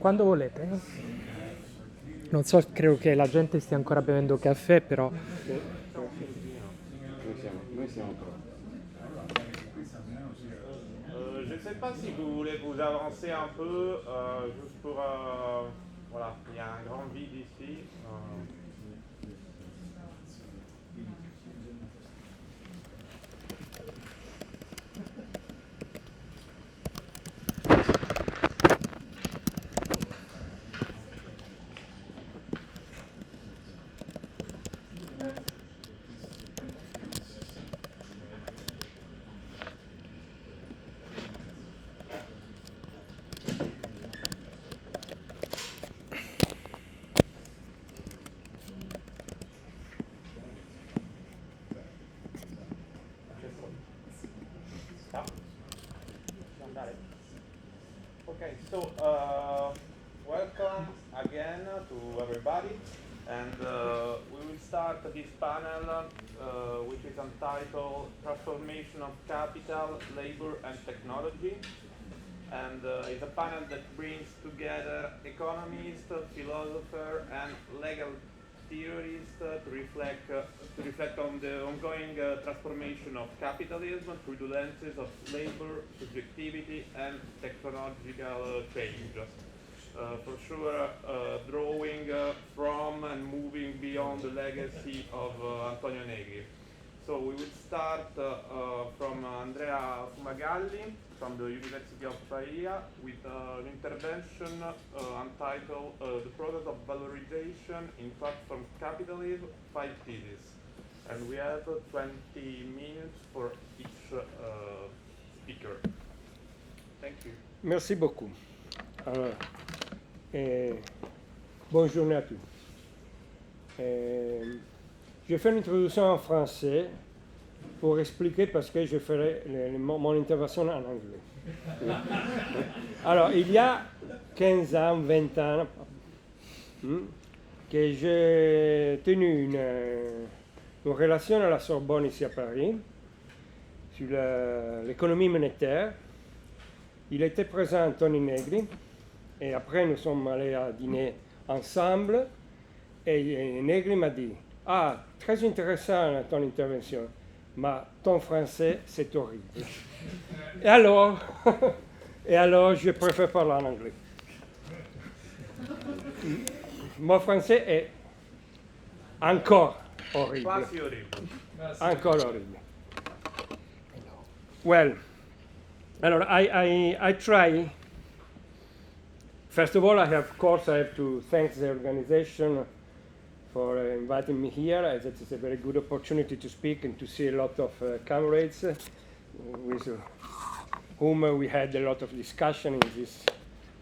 Quando volete. Non so, credo che la gente stia ancora bevendo caffè, però... Noi siamo pronti. Je ne sais pas si vous voulez vous avancer un peu, juste pour... voilà, il y a un grand vide ici. Okay, so welcome again to everybody, and we will start this panel, which is entitled Transformation of Capital, Labor and Technology, and it's a panel that brings together economists, philosophers, and legal theorists to reflect on the ongoing transformation of capitalism through the lenses of labor, subjectivity, and technological change. For sure, drawing from and moving beyond the legacy of Antonio Negri. So we will start from Andrea Fumagalli from the University of Pavia with an intervention entitled The Process of Valorization in Platform Capitalism, 5 Theses. And we have 20 minutes for each speaker. Thank you. Merci beaucoup. Alors, bonne journée à tous. Je fais une introduction en français pour expliquer parce que je ferai mon intervention en anglais. Alors, il y a 15 ans, 20 ans, que j'ai tenu une relation à la Sorbonne ici à Paris sur l'économie monétaire. Il était présent Antonio Negri et après nous sommes allés à dîner ensemble et Negri m'a dit « Ah, très intéressant ton intervention, mais ton français c'est horrible. » Et alors, je préfère parler en anglais. Mon français est encore horrible. Encore horrible. Well, I try. First of all, I have to thank the organization for inviting me here. As it is a very good opportunity to speak and to see a lot of comrades with whom we had a lot of discussion in these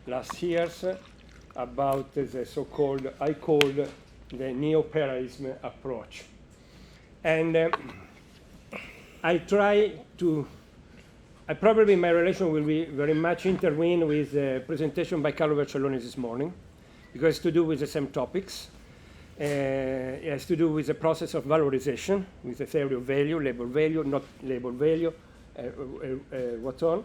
last years about the so-called, I called the neo-parallelism approach. And probably my relation will be very much intertwined with the presentation by Carlo Vercelloni this morning, because it's to do with the same topics. It has to do with the process of valorization, with the theory of value, labor value, not labor value, what on.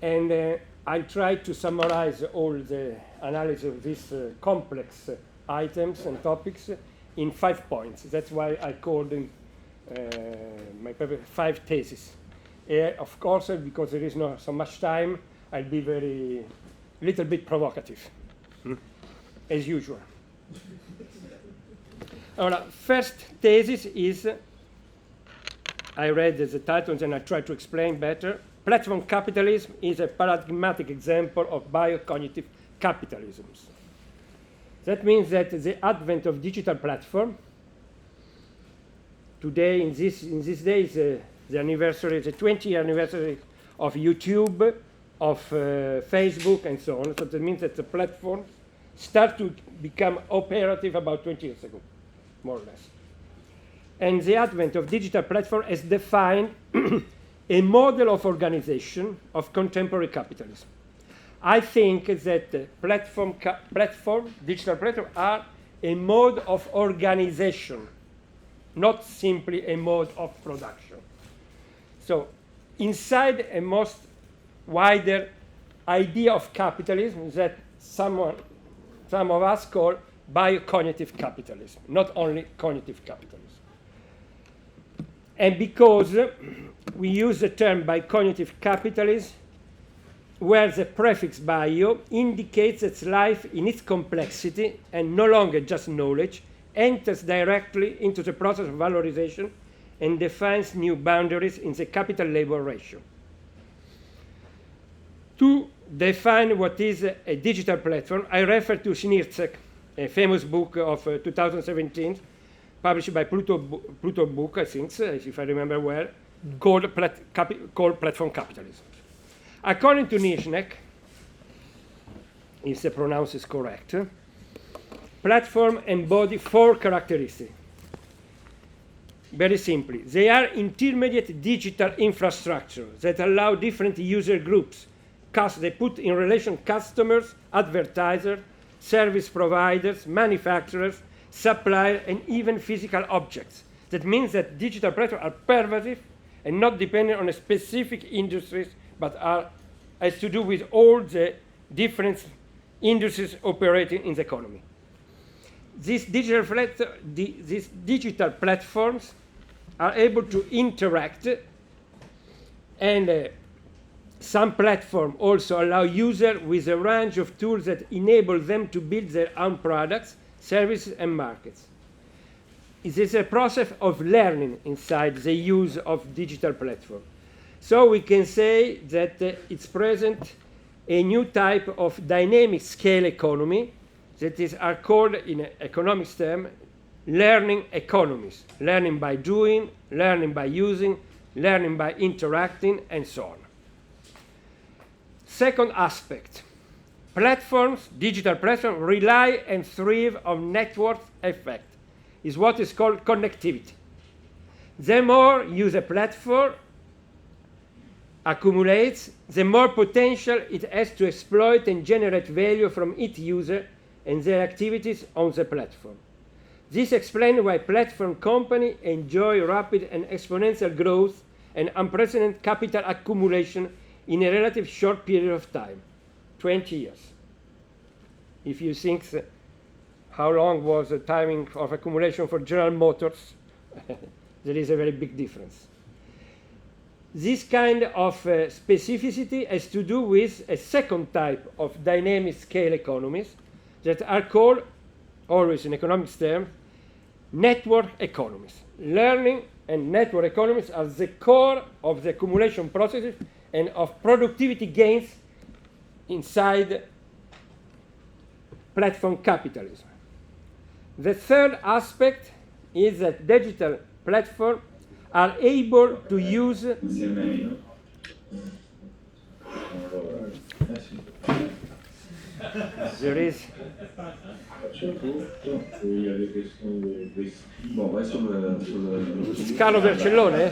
And I'll try to summarize all the analysis of these complex items and topics in 5 points. That's why I called them my paper 5 theses. Of course, because there is not so much time, I'll be little bit provocative, as usual. First thesis is, I read the title and I try to explain better. Platform capitalism is a paradigmatic example of biocognitive capitalisms. That means that the advent of digital platform, today in these days, the 20th anniversary of YouTube, of Facebook, and so on. So that means that the platforms start to become operative about 20 years ago, more or less. And the advent of digital platform has defined a model of organization of contemporary capitalism. I think that digital platform are a mode of organization, not simply a mode of production. So inside a most wider idea of capitalism that some of us call biocognitive capitalism, not only cognitive capitalism. And because we use the term biocognitive capitalism, where the prefix bio indicates that life in its complexity and no longer just knowledge enters directly into the process of valorization and defines new boundaries in the capital-labor ratio. To define what is a digital platform, I refer to Sinircek, a famous book of 2017, published by Pluto Book, I think, if I remember well, called Platform Capitalism. According to Nizhnek, if the pronounce is correct, platform embody 4 characteristics. Very simply, they are intermediate digital infrastructure that allow different user groups. They put in relation customers, advertisers, service providers, manufacturers, suppliers, and even physical objects. That means that digital platforms are pervasive and not dependent on a specific industries, but has to do with all the different industries operating in the economy. These digital platforms are able to interact, and some platforms also allow users with a range of tools that enable them to build their own products, services, and markets. It is a process of learning inside the use of digital platforms. So we can say that it's present a new type of dynamic scale economy that are called in economics term learning economies. Learning by doing, learning by using, learning by interacting, and so on. Second aspect, platforms, digital platforms, rely and thrive on network effect. Is what is called connectivity. The more use a platform accumulates, the more potential it has to exploit and generate value from its user and their activities on the platform. This explains why platform companies enjoy rapid and exponential growth and unprecedented capital accumulation in a relatively short period of time, 20 years. If you think how long was the timing of accumulation for General Motors, there is a very big difference. This kind of specificity has to do with a second type of dynamic scale economies that are called, always in economics terms, network economies. Learning and network economies are the core of the accumulation processes and of productivity gains inside platform capitalism. The third aspect is that digital platforms are able to use there is Carlo Vercellone.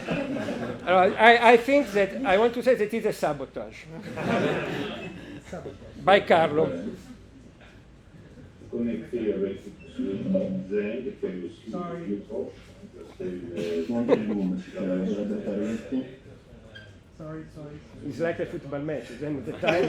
I think that I want to say that it is a sabotage by Carlo. Sorry. It's like a football match. Then the time.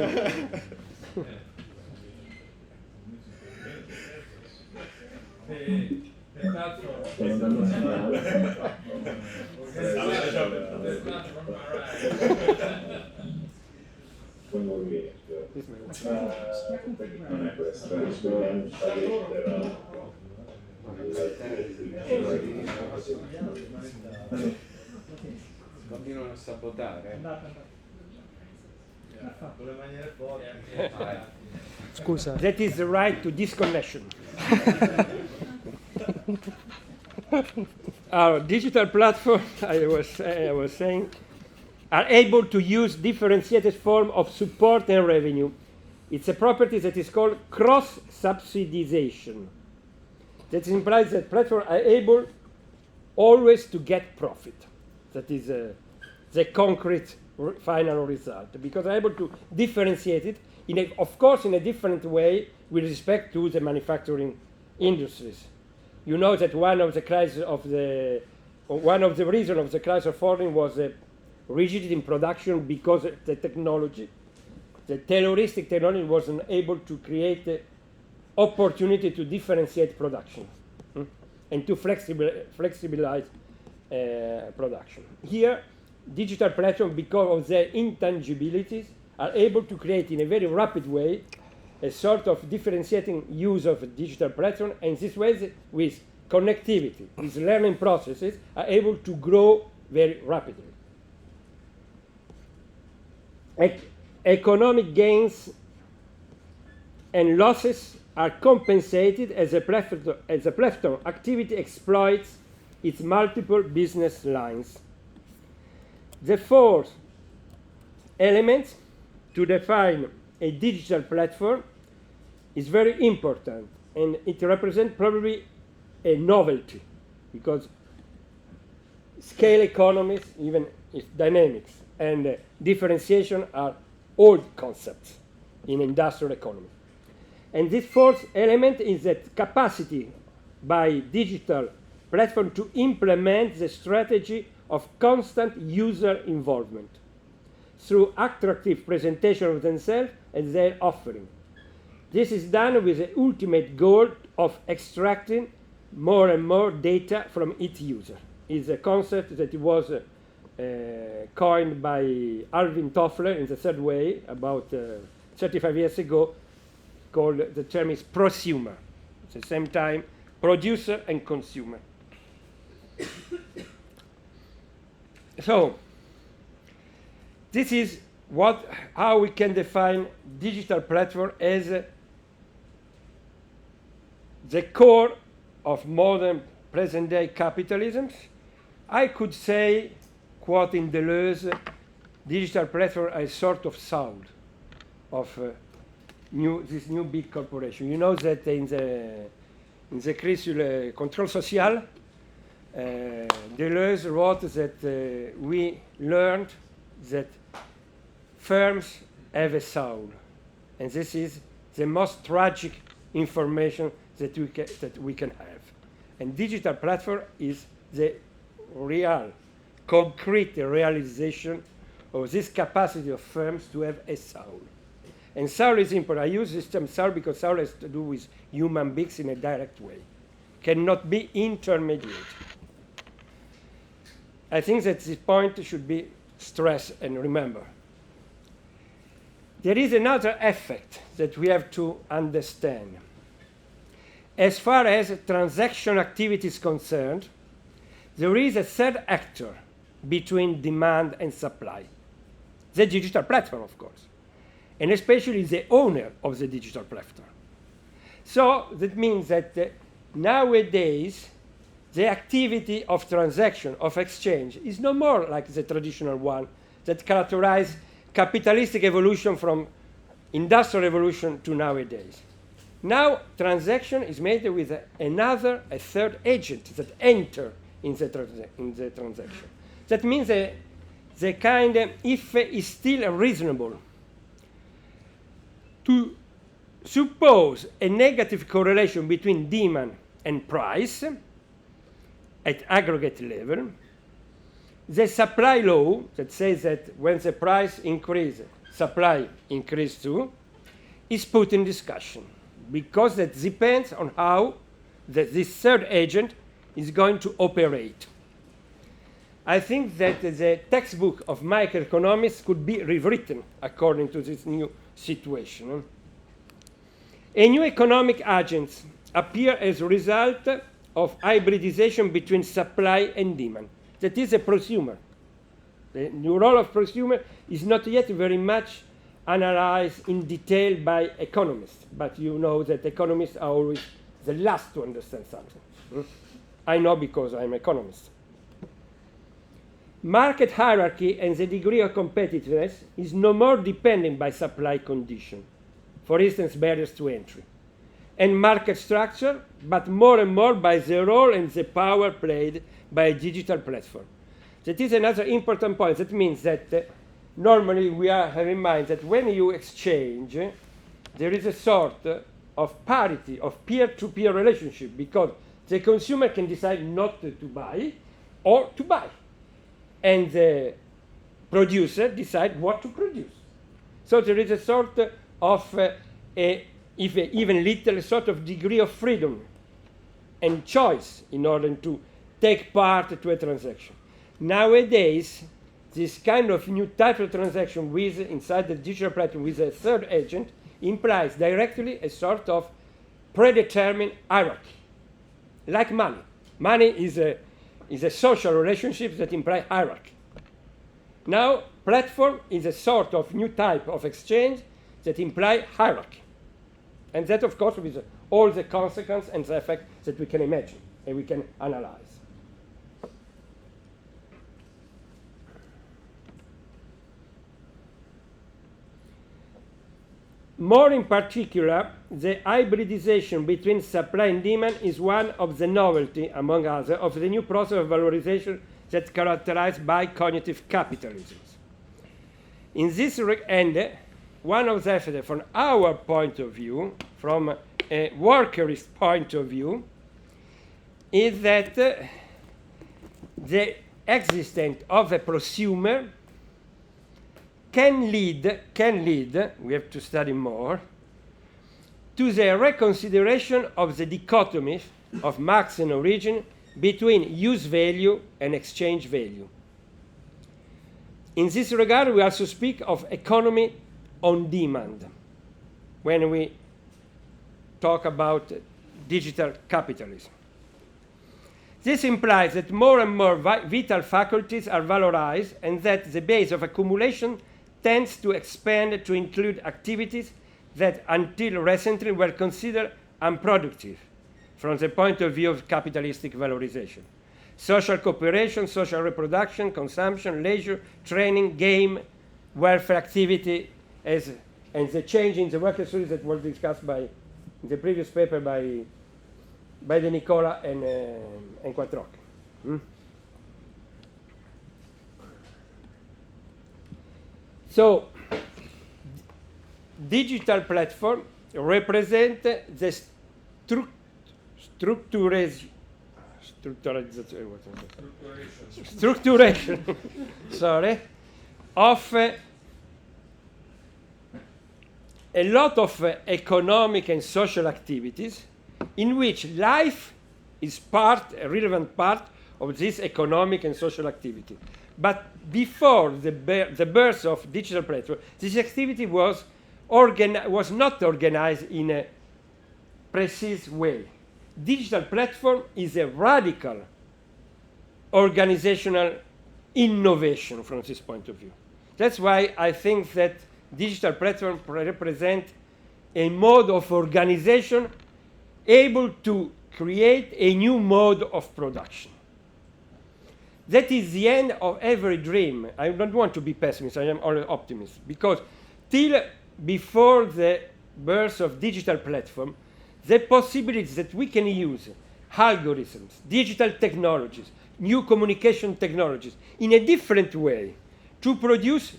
Continuano a sabotare. Con le maniere forti. Scusa. That is the right to disconnection. Our digital platform, I was saying, are able to use differentiated form of support and revenue. It's a property that is called cross-subsidization. That implies that platforms are able always to get profit. That is the concrete final result, because they're able to differentiate it, of course, in a different way with respect to the manufacturing industries. You know that one of the reasons of the crisis of falling was rigidity in production because of the technology. the Tayloristic technology wasn't able to create the opportunity to differentiate production and to flexibilize production. Here, digital platforms, because of their intangibilities, are able to create in a very rapid way a sort of differentiating use of a digital platform, and this way, with connectivity, these learning processes are able to grow very rapidly. Economic gains and losses are compensated as a platform activity exploits its multiple business lines. The fourth element to define a digital platform is very important, and it represents probably a novelty, because scale economies, even if dynamics and differentiation are old concepts in industrial economy. And this fourth element is that capacity by digital platform to implement the strategy of constant user involvement through attractive presentation of themselves and their offering. This is done with the ultimate goal of extracting more and more data from each user. It's a concept that was coined by Alvin Toffler in the third way about 35 years ago, called, the term is prosumer. At the same time, producer and consumer. So, this is how we can define digital platform as the core of modern present-day capitalism. I could say, quoting Deleuze, digital platform are a sort of soul of this new big corporation. You know that in the crise sur le contrôle social, Deleuze wrote that we learned that firms have a soul, and this is the most tragic information that we can have. And digital platform is the real, concrete realization of this capacity of firms to have a soul. And soul is important. I use this term soul because soul has to do with human beings in a direct way, cannot be intermediate. I think that this point should be stressed and remembered. There is another effect that we have to understand. As far as transaction activity is concerned, there is a third actor between demand and supply, the digital platform, of course, and especially the owner of the digital platform. So that means that nowadays, the activity of transaction, of exchange, is no more like the traditional one that characterized capitalistic evolution from industrial revolution to nowadays. Now, transaction is made with a third agent that enter in the transaction. That means the kind of, if is still reasonable to suppose a negative correlation between demand and price at aggregate level, the supply law that says that when the price increases, supply increases too, is put in discussion, because that depends on how this third agent is going to operate. I think that the textbook of microeconomics could be rewritten according to this new situation. A new economic agents appear as a result of hybridization between supply and demand. That is a prosumer. The new role of prosumer is not yet very much analyzed in detail by economists, but you know that economists are always the last to understand something. I know because I'm an economist. Market hierarchy and the degree of competitiveness is no more dependent by supply condition, for instance, barriers to entry, and market structure, but more and more by the role and the power played by a digital platform. That is another important point. That means that normally we have in mind that when you exchange, there is a sort of parity, of peer-to-peer relationship, because the consumer can decide not to buy or to buy, and the producer decides what to produce. So there is a sort of, even little sort of degree of freedom and choice in order to take part to a transaction. Nowadays, this kind of new type of transaction with inside the digital platform with a third agent implies directly a sort of predetermined hierarchy, like money. Money is a social relationship that implies hierarchy. Now, platform is a sort of new type of exchange that implies hierarchy. And that, of course, with all the consequences and the effects that we can imagine and we can analyze. More in particular, the hybridization between supply and demand is one of the novelty, among others, of the new process of valorization that's characterized by cognitive capitalism. In this end, one of the effects from our point of view, from a workerist point of view, is that the existence of a prosumer can lead, we have to study more, to the reconsideration of the dichotomy of Marx and origin between use value and exchange value. In this regard, we also speak of economy on demand when we talk about digital capitalism. This implies that more and more vital faculties are valorized and that the base of accumulation tends to expand to include activities that until recently were considered unproductive from the point of view of capitalistic valorization. Social cooperation, social reproduction, consumption, leisure, training, game, welfare activity, and the change in the worker studies that was discussed in the previous paper by De Nicola and Quattrocchi. So, digital platform represent the structuration sorry, of a lot of economic and social activities in which life is a relevant part of this economic and social activity. But before the birth of digital platform, this activity was not organized in a precise way. Digital platform is a radical organizational innovation from this point of view. That's why I think that digital platform represent a mode of organization able to create a new mode of production. That is the end of every dream. I don't want to be pessimist, I am always optimist, because till before the birth of digital platform, the possibilities that we can use algorithms, digital technologies, new communication technologies in a different way to produce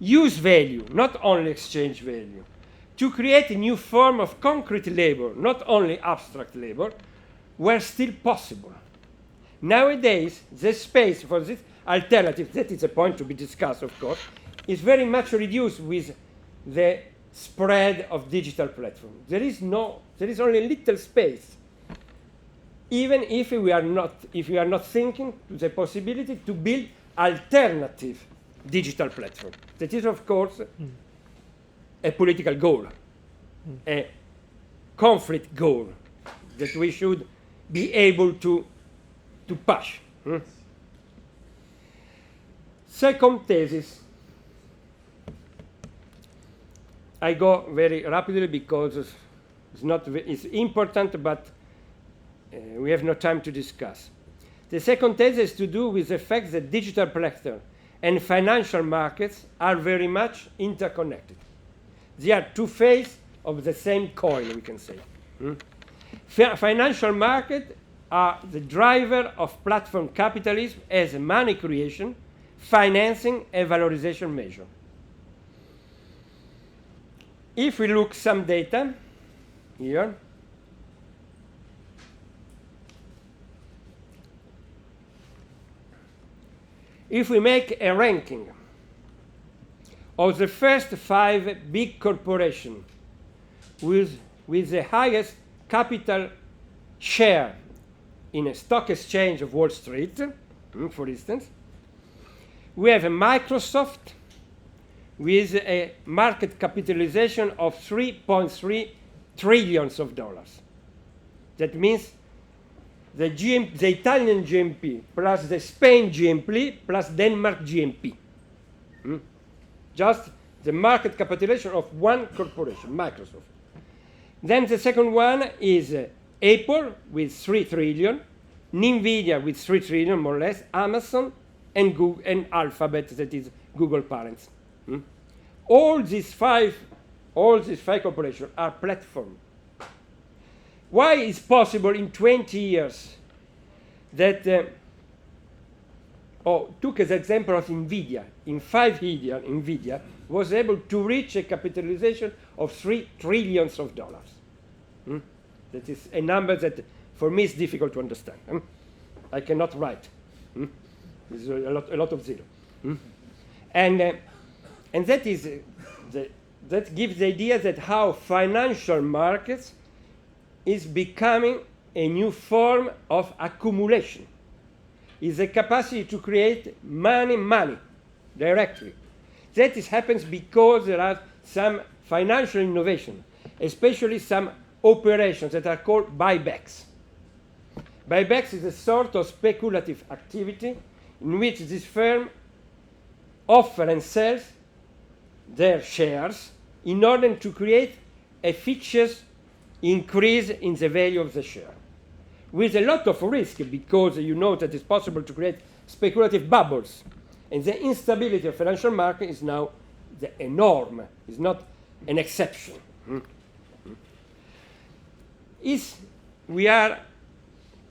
use value, not only exchange value, to create a new form of concrete labor, not only abstract labor, were still possible. Nowadays, the space for this alternative, that is a point to be discussed, of course, is very much reduced with the spread of digital platforms. There is only little space, even if we are not thinking to the possibility to build alternative digital platform. That is, of course, a political goal, a conflict goal that we should be able to push. Second thesis. I go very rapidly because it's important, but we have no time to discuss. The second thesis has to do with the fact that digital platform and financial markets are very much interconnected. They are two faces of the same coin, we can say. Financial markets are the driver of platform capitalism as a money creation, financing, and valorization measure. If we look some data here, if we make a ranking of the first 5 big corporations with the highest capital share in a stock exchange of Wall Street, for instance, we have a Microsoft with a market capitalization of $3.3 trillion. That means the Italian GNP plus the Spain GNP plus Denmark GNP. Just the market capitalization of one corporation, Microsoft. Then the second one is Apple with 3 trillion, NVIDIA with 3 trillion, more or less, Amazon, and Google, and Alphabet, that is Google parents. All these five corporations are platform. Why is possible in 20 years that, took as example of NVIDIA. In 5 years, NVIDIA was able to reach a capitalization of $3 trillion. That is a number that for me is difficult to understand. I cannot write. There's a lot of zero. And that is that gives the idea that how financial markets is becoming a new form of accumulation. Is the capacity to create money directly. That happens because there are some financial innovation, especially some operations that are called buybacks. Buybacks is a sort of speculative activity in which this firm offer and sells their shares in order to create a fictitious increase in the value of the share, with a lot of risk, because you know that it's possible to create speculative bubbles. And the instability of financial market is now the norm, is not an exception. We are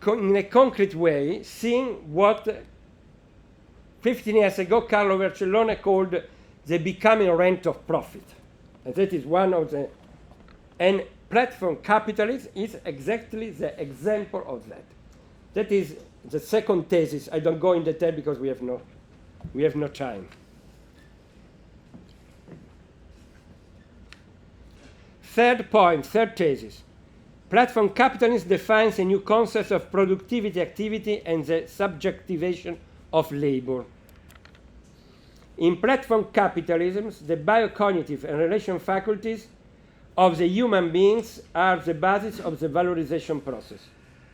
in a concrete way seeing what 15 years ago Carlo Vercellone called the becoming rent of profit. And that is one of the, and platform capitalism is exactly the example of that. That is the second thesis. I don't go in detail because we have no time. Third point, third thesis. Platform capitalism defines a new concept of productivity activity and the subjectivation of labor. In platform capitalism, the biocognitive and relation faculties of the human beings are the basis of the valorization process.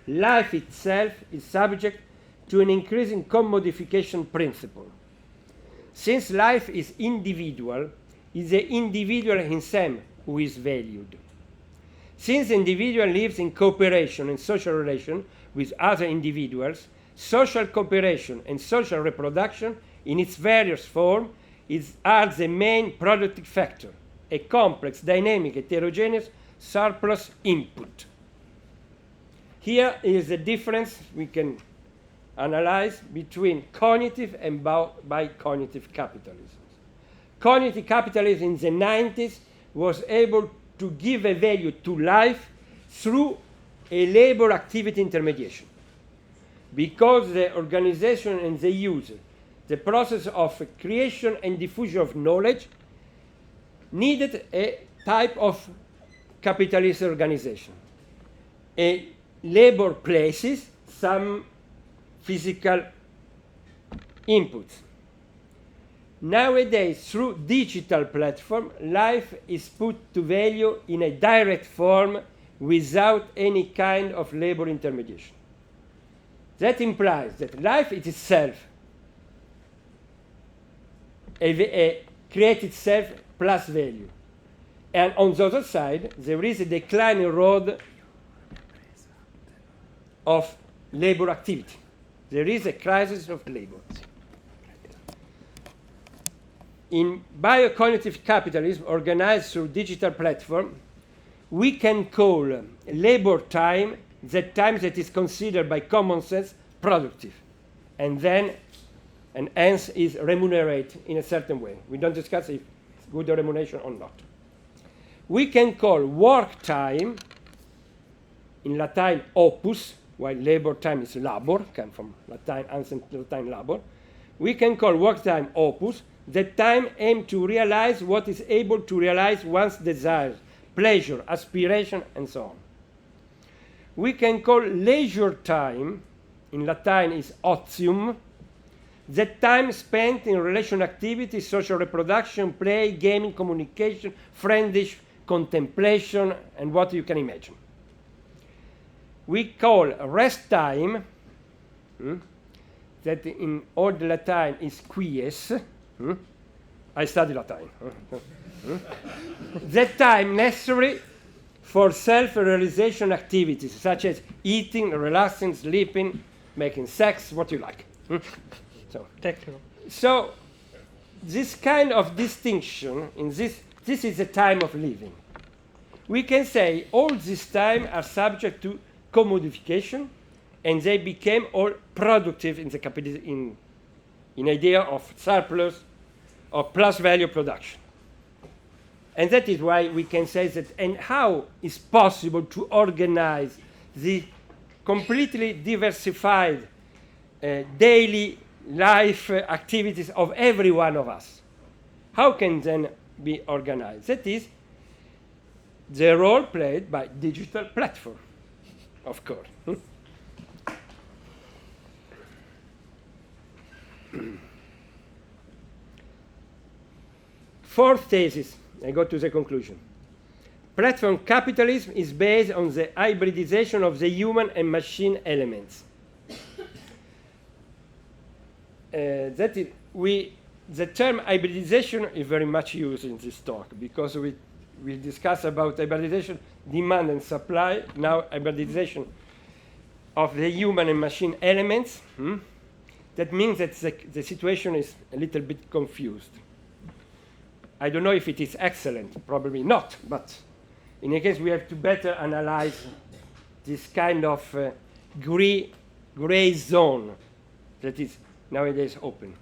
Life itself is subject to an increasing commodification principle. Since life is individual, it's the individual himself who is valued. Since the individual lives in cooperation and social relation with other individuals, social cooperation and social reproduction in its various forms are the main productive factor, a complex, dynamic, heterogeneous surplus input. Here is the difference we can analyze between cognitive and bi-cognitive capitalism. Cognitive capitalism in the 90s was able to give a value to life through a labor activity intermediation. Because the organization and the user, the process of creation and diffusion of knowledge, needed a type of capitalist organization. A labor places some physical inputs. Nowadays, through digital platform, life is put to value in a direct form without any kind of labor intermediation. That implies that life itself creates itself plus value. And on the other side, there is a declining road of labor activity. There is a crisis of labor. In biocognitive capitalism organized through digital platform, we can call labor time the time that is considered by common sense productive, and hence is remunerated in a certain way. We don't discuss if it's good remuneration or not. We can call work time, in Latin opus, while labor time is labor, come from Latin, ancient Latin labor. We can call work time opus that time aims to realize what is able to realize one's desires, pleasure, aspiration, and so on. We can call leisure time, in Latin is otium, that time spent in relation activities, social reproduction, play, gaming, communication, friendship, contemplation, and what you can imagine. We call rest time, that in old Latin is quies. I study Latin. That time necessary for self-realization activities, such as eating, relaxing, sleeping, making sex, what you like. Technical. So this kind of distinction, this is a time of living. We can say all this time are subject to commodification, and they became all productive in the capitalism, in idea of surplus or plus value production. And that is why we can say that, and how is possible to organize the completely diversified daily life activities of every one of us? How can then be organized? That is the role played by digital platform, of course. Fourth thesis, I go to the conclusion. Platform capitalism is based on the hybridization of the human and machine elements. The term hybridization is very much used in this talk because we discuss about hybridization, demand and supply, now hybridization of the human and machine elements. That means that the situation is a little bit confused. I don't know if it is excellent, probably not, but in any case we have to better analyze this kind of gray zone that is nowadays open.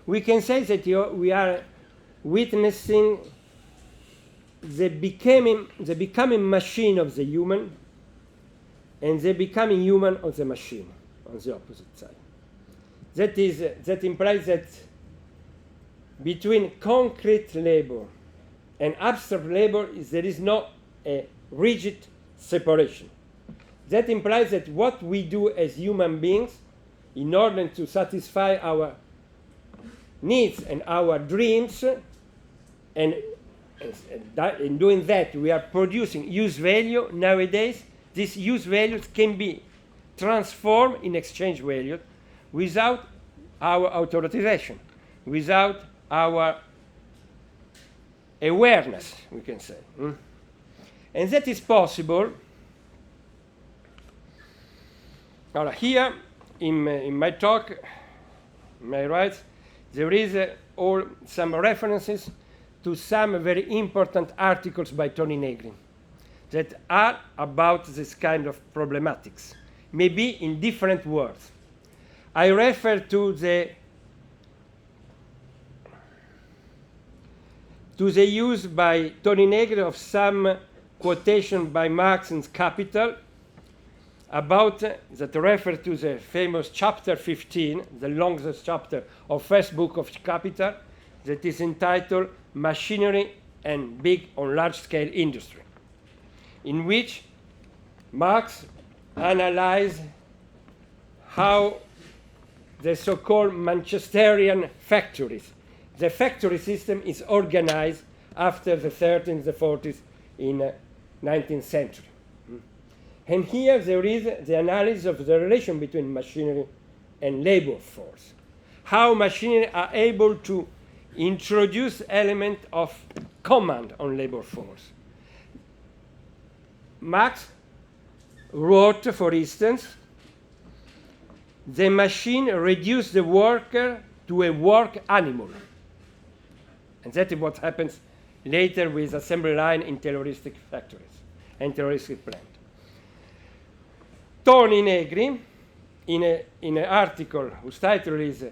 We can say that we are witnessing the becoming machine of the human and the becoming human of the machine on the opposite side. That implies that between concrete labor and abstract labor there is not a rigid separation. That implies that what we do as human beings in order to satisfy our needs and our dreams, and in doing that we are producing use value nowadays. These use values can be transformed in exchange value without our authorization, without our awareness, we can say. And that is possible. Now here in my talk, my rights, there is some references to some very important articles by Tony Negri that are about this kind of problematics, maybe in different words. I refer to the use by Tony Negri of some quotation by Marx in Capital about that refer to the famous chapter 15, the longest chapter of first book of Capital, that is entitled Machinery and Big or Large-Scale Industry, in which Marx analyzed how the so-called Manchesterian factories, the factory system is organized after the 30s, the 40s in 19th century. And here there is the analysis of the relation between machinery and labor force. How machinery are able to introduce element of command on labor force. Marx wrote, for instance, the machine reduced the worker to a work animal. And that is what happens later with assembly line in terroristic factories and terroristic plants. Tony Negri, in an article whose title is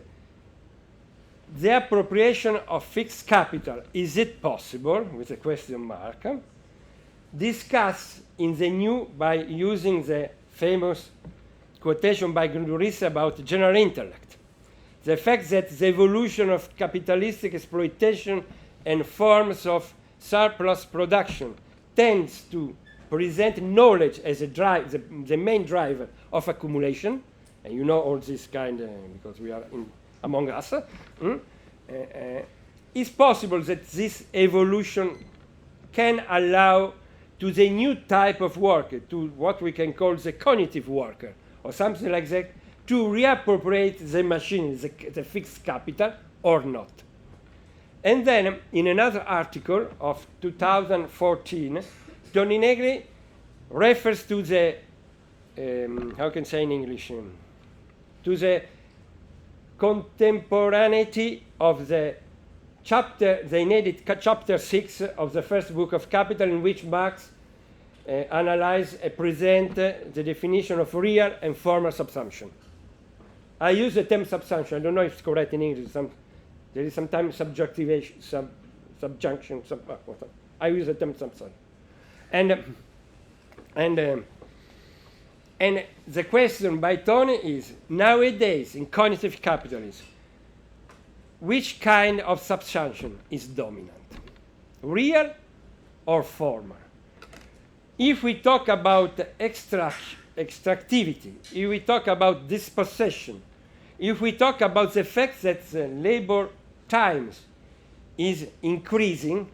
The Appropriation of Fixed Capital, Is It Possible? With a question mark, discuss in the new by using the famous quotation by Grundrisse about general intellect, the fact that the evolution of capitalistic exploitation and forms of surplus production tends to present knowledge as a the main driver of accumulation, and you know all this kind because we are among us, it's possible that this evolution can allow to the new type of worker, to what we can call the cognitive worker, or something like that, to reappropriate the machine, the fixed capital, or not. And then, in another article of 2014, Tony Negri refers to the, how can I say in English, to the contemporaneity of the chapter, they named it chapter 6 of the first book of Capital, in which Marx analyze and present the definition of real and formal subsumption. I use the term subsumption. I don't know if it's correct in English. There is sometimes subjectivation, subjunction. I use the term subsumption. And the question by Tony is, nowadays in cognitive capitalism, which kind of subsumption is dominant? Real or formal? If we talk about extractivity, if we talk about dispossession, if we talk about the fact that the labor times is increasing,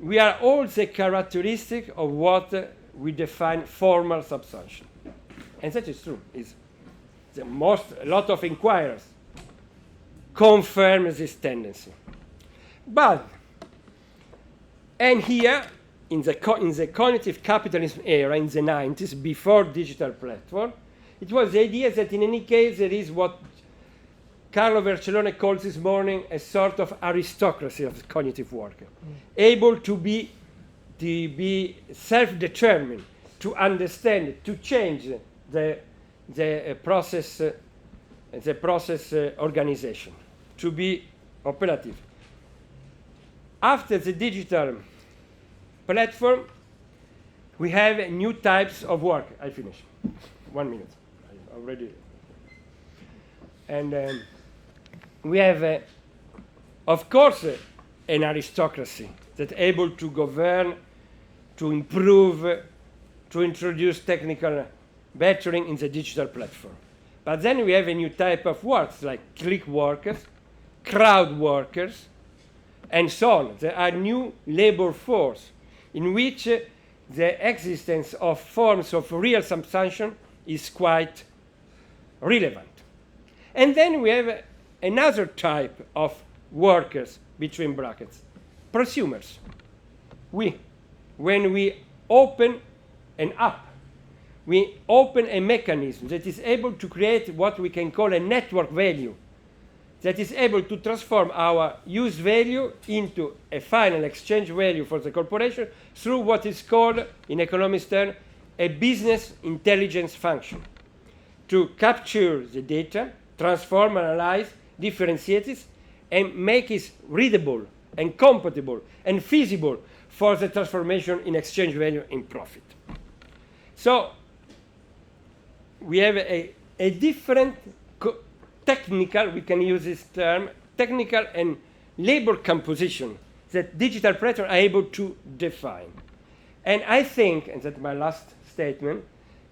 we are all the characteristic of what we define formal subsumption. And that is true. It's a lot of inquirers confirm this tendency. But, and here, in the cognitive capitalism era, in the 90s, before digital platform, it was the idea that in any case there is what Carlo Vercellone calls this morning a sort of aristocracy of the cognitive worker, able to be self-determined, to understand, to change the process organization, to be operative. After the digital platform, we have new types of work. I finish. 1 minute. I already. And we have, of course, an aristocracy that's able to govern, to improve, to introduce technical bettering in the digital platform. But then we have a new type of works like click workers, crowd workers, and so on. There are new labor force in which the existence of forms of real subsumption is quite relevant. And then we have another type of workers, between brackets, prosumers. When we open an app, we open a mechanism that is able to create what we can call a network value, that is able to transform our use value into a final exchange value for the corporation through what is called, in economics terms, a business intelligence function, to capture the data, transform, analyze, differentiate it, and make it readable and compatible and feasible for the transformation in exchange value in profit. So we have a different technical, we can use this term, technical and labor composition that digital platforms are able to define. And I think, and that's my last statement,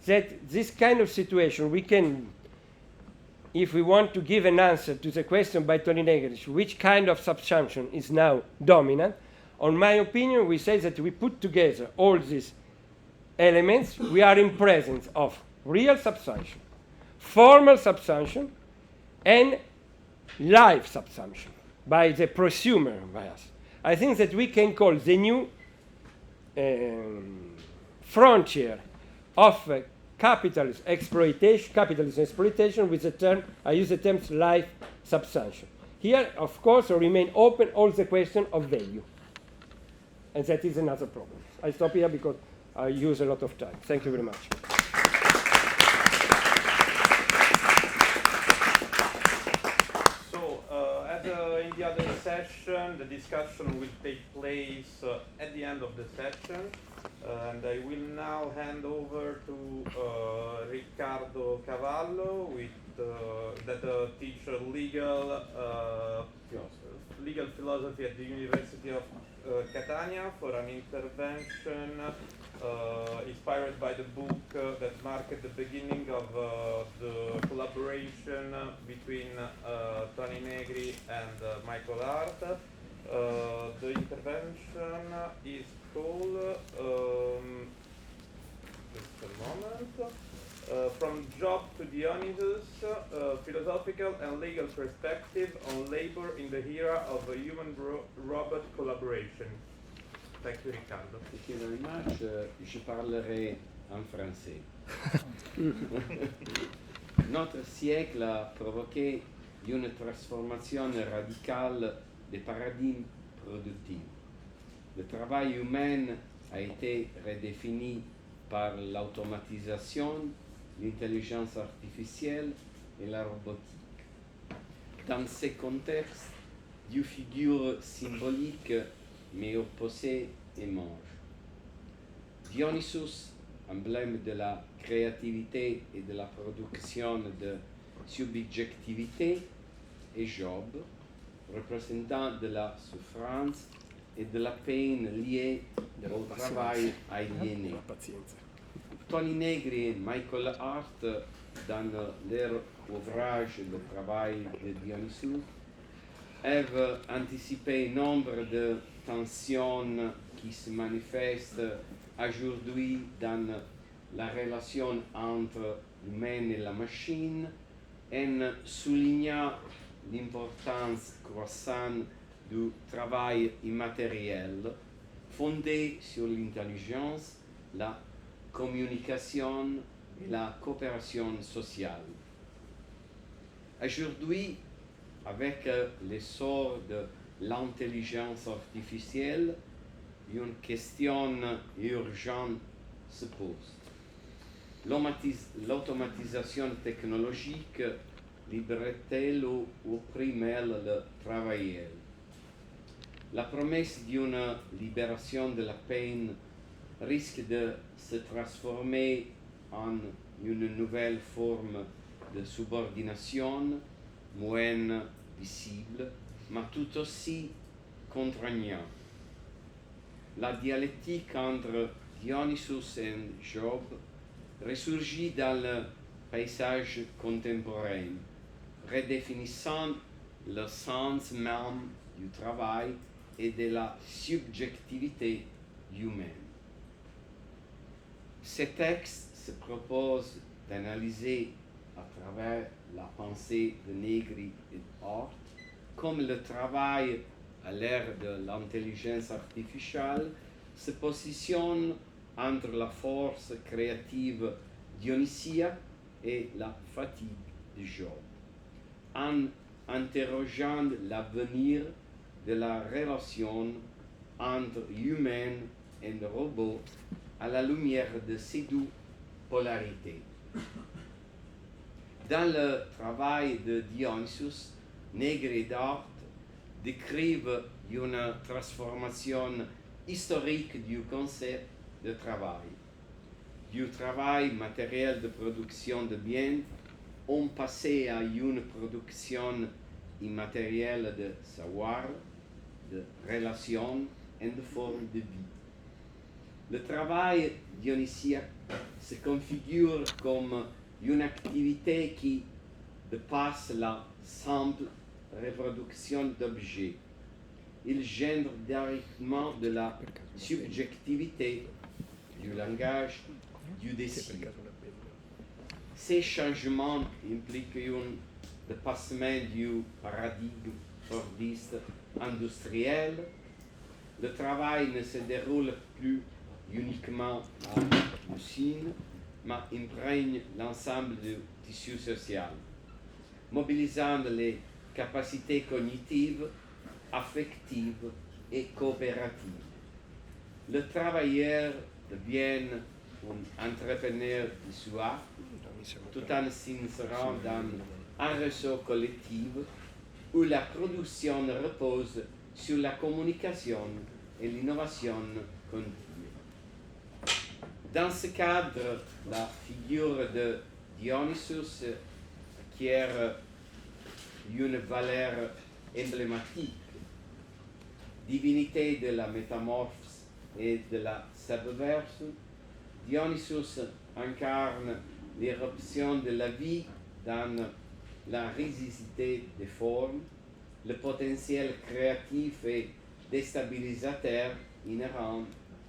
that this kind of situation we can, if we want to give an answer to the question by Tony Negri, which kind of subsumption is now dominant, on my opinion, we say that we put together all these elements, we are in presence of real subsumption, formal subsumption, and live subsumption by the prosumer bias. I think that we can call the new frontier of capitalism exploitation with the term, I use the term live subsumption. Here, of course, remain open all the question of value. And that is another problem. I stop here because I use a lot of time. Thank you very much. In the other session, the discussion will take place at the end of the session. And I will now hand over to Riccardo Cavallo, that teaches legal philosophy at the University of Catania, for an intervention inspired by the book that marked the beginning of the collaboration between Tony Negri and Michael Hart. The intervention is called, just a moment, From Job to Dionysus, Philosophical and Legal Perspective on Labor in the Era of a Human-Robot Collaboration. Thank you, Riccardo. Thank you very much. Je parlerai en français. Notre siècle a provoqué une transformation radicale des paradigmes productifs. Le travail humain a été redéfini par l'automatisation, l'intelligence artificielle et la robotique. Dans ces contextes, deux figures symboliques mais opposées émergent. Dionysus, emblème de la créativité et de la production de subjectivités, et Job, représentant de la souffrance et de la peine liée au travail aliéné. Tony Negri et Michael Hart, dans leur ouvrage Le travail de Dionysus, avaient anticipé nombre de tensions qui se manifestent aujourd'hui dans la relation entre l'humain et la machine, en soulignant l'importance croissante du travail immatériel fondé sur l'intelligence, la communication et la coopération sociale. Aujourd'hui, avec l'essor de l'intelligence artificielle, une question urgente se pose. L'automatisation technologique libère-t-elle ou opprime-t-elle le travailleur? La promesse d'une libération de la peine risque de se transformer en une nouvelle forme de subordination, moins visible, mais tout aussi contraignante. La dialectique entre Dionysus et Job ressurgit dans le paysage contemporain, redéfinissant le sens même du travail et de la subjectivité humaine. Ce texte se propose d'analyser à travers la pensée de Negri et d'Hart comme le travail à l'ère de l'intelligence artificielle se positionne entre la force créative dionysiaque et la fatigue de Job, en interrogeant l'avenir de la relation entre humain et robot à la lumière de ces deux polarités. Dans le travail de Dionysus, Negri et Hart décrivent une transformation historique du concept de travail. Du travail matériel de production de biens, on passait à une production immatérielle de savoir, de relations et de formes de vie. Le travail dionysiaque se configure comme une activité qui dépasse la simple reproduction d'objets. Il gendre directement de la subjectivité, du langage, du désir. Ces changements impliquent un dépassement du paradigme fordiste industriel. Le travail ne se déroule plus uniquement à l'usine, mais imprègne l'ensemble du tissu social, mobilisant les capacités cognitives, affectives et coopératives. Le travailleur devient un entrepreneur de soi, tout en s'insérant dans un réseau collectif où la production repose sur la communication et l'innovation continue. Dans ce cadre, la figure de Dionysus acquiert une valeur emblématique, divinité de la métamorphose et de la subversion. Dionysus incarne l'éruption de la vie dans la rigidité des formes, le potentiel créatif et déstabilisateur inhérent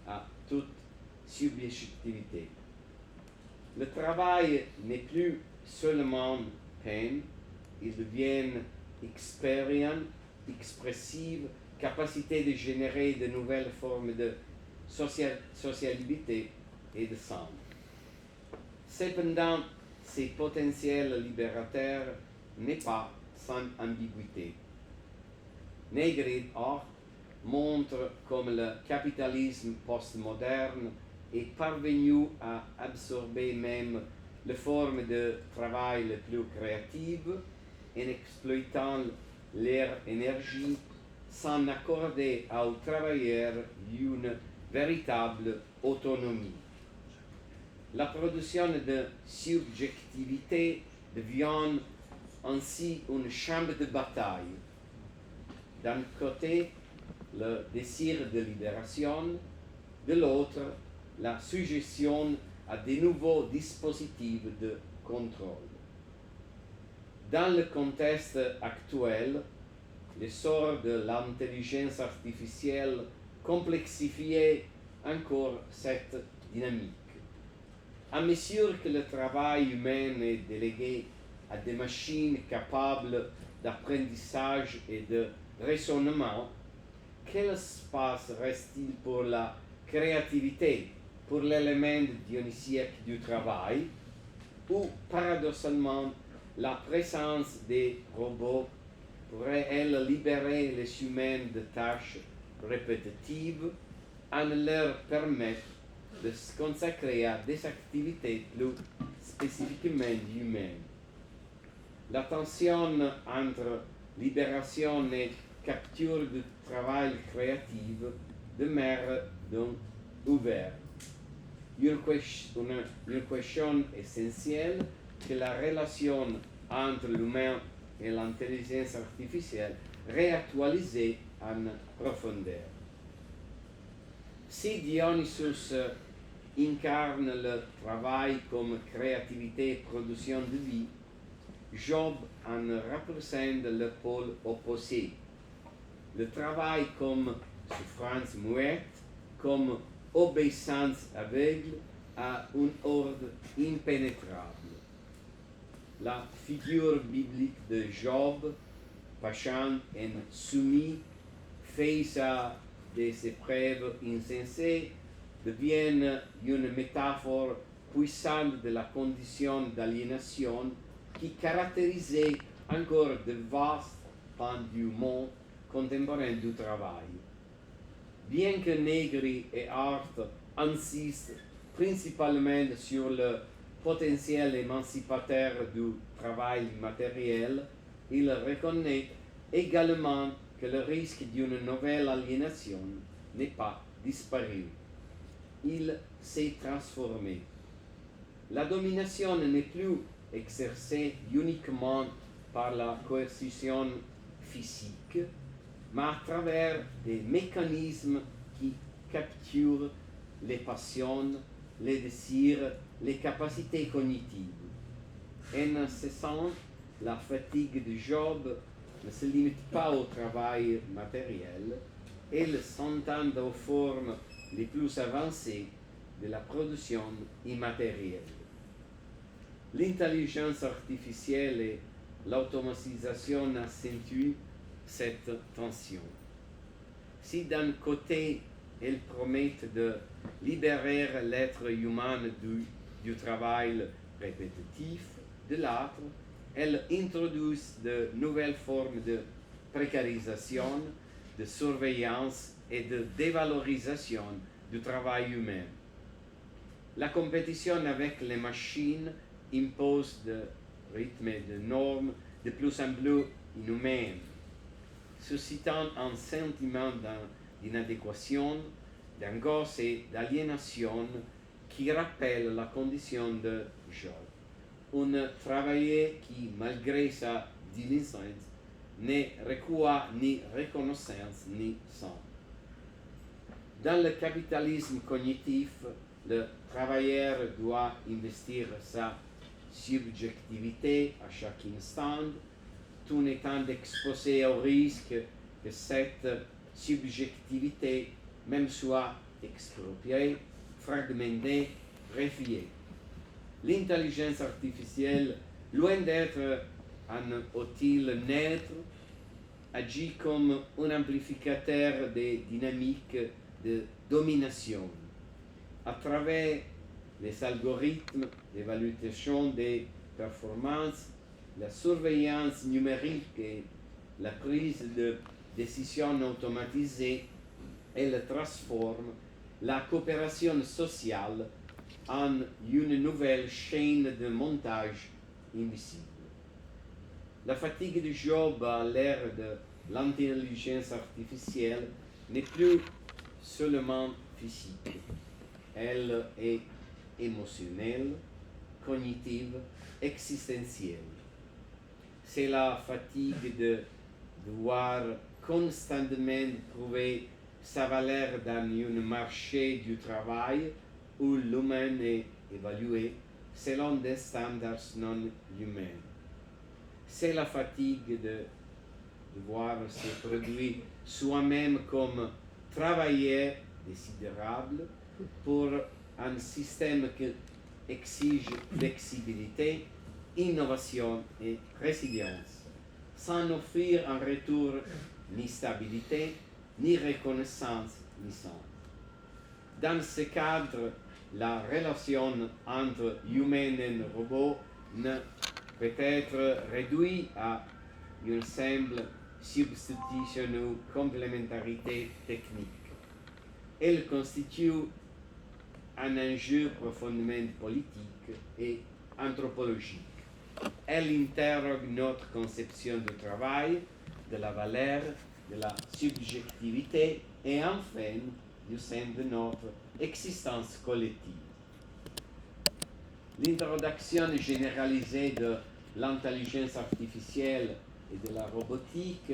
à toute subjectivité. Le travail n'est plus seulement peine, il devient expérience, expressive, capacité de générer de nouvelles formes de sociabilité et de sens. Cependant, ces potentiels libérateurs n'est pas sans ambiguïté. Negri art montre comme le capitalisme postmoderne est parvenu à absorber même les formes de travail les plus créatives en exploitant leur énergie sans accorder aux travailleurs une véritable autonomie. La production de subjectivité devient ainsi une chambre de bataille. D'un côté, le désir de libération, de l'autre, la suggestion à de nouveaux dispositifs de contrôle. Dans le contexte actuel, l'essor de l'intelligence artificielle complexifiait encore cette dynamique. À mesure que le travail humain est délégué à des machines capables d'apprentissage et de raisonnement, quel espace reste-t-il pour la créativité, pour l'élément dionysiaque du travail, ou paradoxalement, la présence des robots pourrait-elle libérer les humains de tâches répétitives en leur permettre de se consacrer à des activités plus spécifiquement humaines? La tension entre libération et capture du travail créatif demeure donc ouverte. Une question essentielle que la relation entre l'humain et l'intelligence artificielle réactualisée en profondeur. Si Dionysus incarne le travail comme créativité et production de vie, Job en représente le pôle opposé. Le travail comme souffrance muette, comme obéissance aveugle à un ordre impénétrable. La figure biblique de Job, patient et soumis, face à des épreuves insensées, devient une métaphore puissante de la condition d'aliénation qui caractérisait encore de vastes pans du monde contemporain du travail. Bien que Negri et Hart insistent principalement sur le potentiel émancipateur du travail matériel, il reconnaît également que le risque d'une nouvelle aliénation n'est pas disparu. Il s'est transformé. La domination n'est plus exercée uniquement par la coercition physique, mais à travers des mécanismes qui capturent les passions, les désirs, les capacités cognitives. En ce sens, la fatigue de Job ne se limite pas au travail matériel, elle s'entend aux formes les plus avancées de la production immatérielle. L'intelligence artificielle et l'automatisation accentuent cette tension. Si d'un côté, elles promettent de libérer l'être humain du travail répétitif, de l'autre, elles introduisent de nouvelles formes de précarisation, de surveillance et de dévalorisation du travail humain. La compétition avec les machines impose de rythmes et de normes de plus en plus inhumaines, suscitant un sentiment d'inadéquation, d'angoisse et d'aliénation qui rappelle la condition de job. Un travailleur qui, malgré sa diligence, ne reçoit ni reconnaissance ni sang. Dans le capitalisme cognitif, le travailleur doit investir sa subjectivité à chaque instant, tout étant exposé au risque que cette subjectivité même soit expropriée, fragmentée, refiée. L'intelligence artificielle, loin d'être un outil neutre, agit comme un amplificateur des dynamiques de domination. À travers les algorithmes d'évaluation des performances, la surveillance numérique et la prise de décisions automatisées, elle transforme la coopération sociale en une nouvelle chaîne de montage invisible. La fatigue du job à l'ère de l'intelligence artificielle n'est plus seulement physique, elle est émotionnelle, cognitive, existentielle. C'est la fatigue de devoir constamment prouver sa valeur dans un marché du travail où l'humain est évalué selon des standards non humains. C'est la fatigue de devoir se produire soi-même comme travailleur désidérable pour un système qui exige flexibilité, innovation et résilience, sans offrir en retour ni stabilité, ni reconnaissance, ni sens. Dans ce cadre, la relation entre humain et robot ne peut être réduite à une simple substitution ou complémentarité technique. Elle constitue un enjeu profondément politique et anthropologique. Elle interroge notre conception du travail, de la valeur, de la subjectivité et enfin du sein de notre existence collective. L'introduction généralisée de l'intelligence artificielle et de la robotique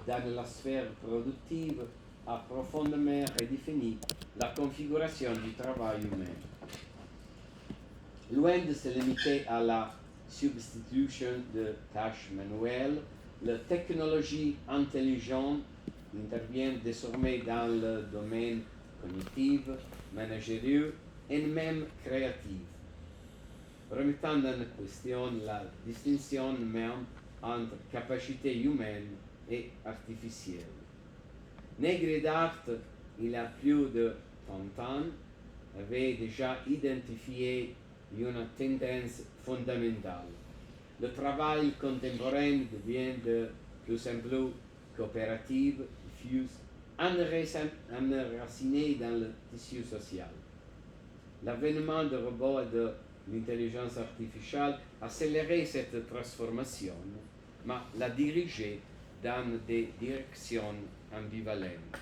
dans la sphère productive a profondément redéfini la configuration du travail humain. Loin de se limiter à la substitution de tâches manuelles, la technologie intelligente intervient désormais dans le domaine cognitif, managérial et même créatif, remettant en question la distinction même entre capacité humaine et artificielle. Negri d'Art, il y a plus de 30 ans, avait déjà identifié une tendance fondamentale. Le travail contemporain devient de plus en plus coopératif, diffus, enraciné dans le tissu social. L'avènement de robots et de l'intelligence artificielle a accéléré cette transformation, mais l'a dirigée dans des directions ambivalentes.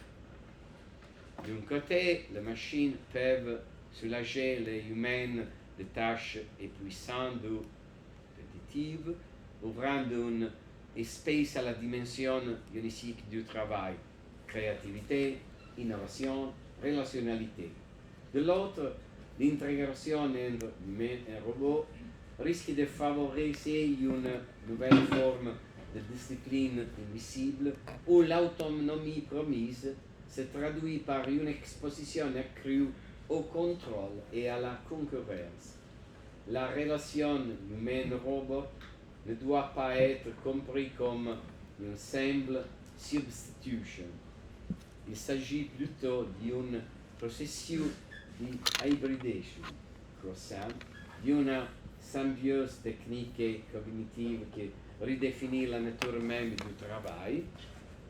D'un côté, les machines peuvent soulager les humains de tâches épuisantes ou répétitives, ouvrant un espace à la dimension dionysique du travail, créativité, innovation, relationnalité. De l'autre, l'intégration entre humain et robot risque de favoriser une nouvelle forme de discipline invisible où l'autonomie promise se traduit par une exposition accrue au contrôle et à la concurrence. La relation humain-robot ne doit pas être comprise comme une simple substitution. Il s'agit plutôt d'un processus d'hybridation croissant, d'une symbiose technique et cognitive qui redéfinit la nature même du travail.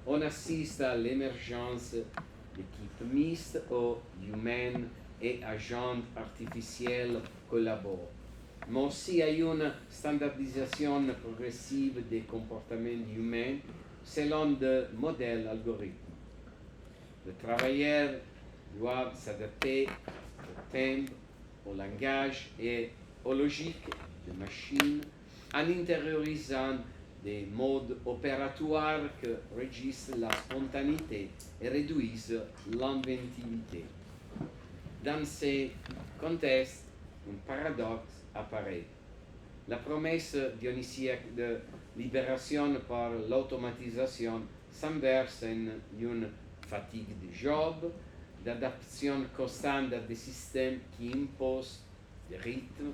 On assiste à l'émergence d'équipes mixtes où humains et agents artificiels collaborent, mais aussi à une standardisation progressive des comportements humains selon des modèles algorithmes. Les travailleurs doivent s'adapter au timbre, au langage et aux logiques de machine en intériorisant des modes opératoires que régissent la spontanéité et réduisent l'inventivité. Dans ces contextes, un paradoxe apparaît. La promesse dionysiaque de libération par l'automatisation s'inverse en une fatigue de job, d'adaptation constante à des systèmes qui imposent des rythmes,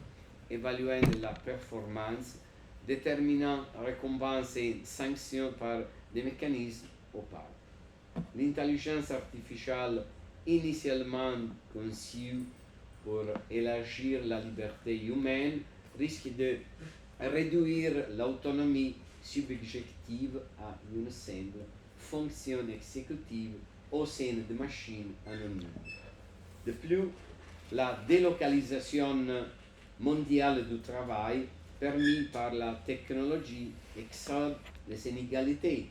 évaluant la performance, déterminant récompenses et sanctions par des mécanismes opaques. L'intelligence artificielle, initialement conçue pour élargir la liberté humaine, risque de réduire l'autonomie subjective à une simple fonction exécutive au sein de machines anonymes. De plus, la délocalisation mondiale du travail permise par la technologie excède les inégalités.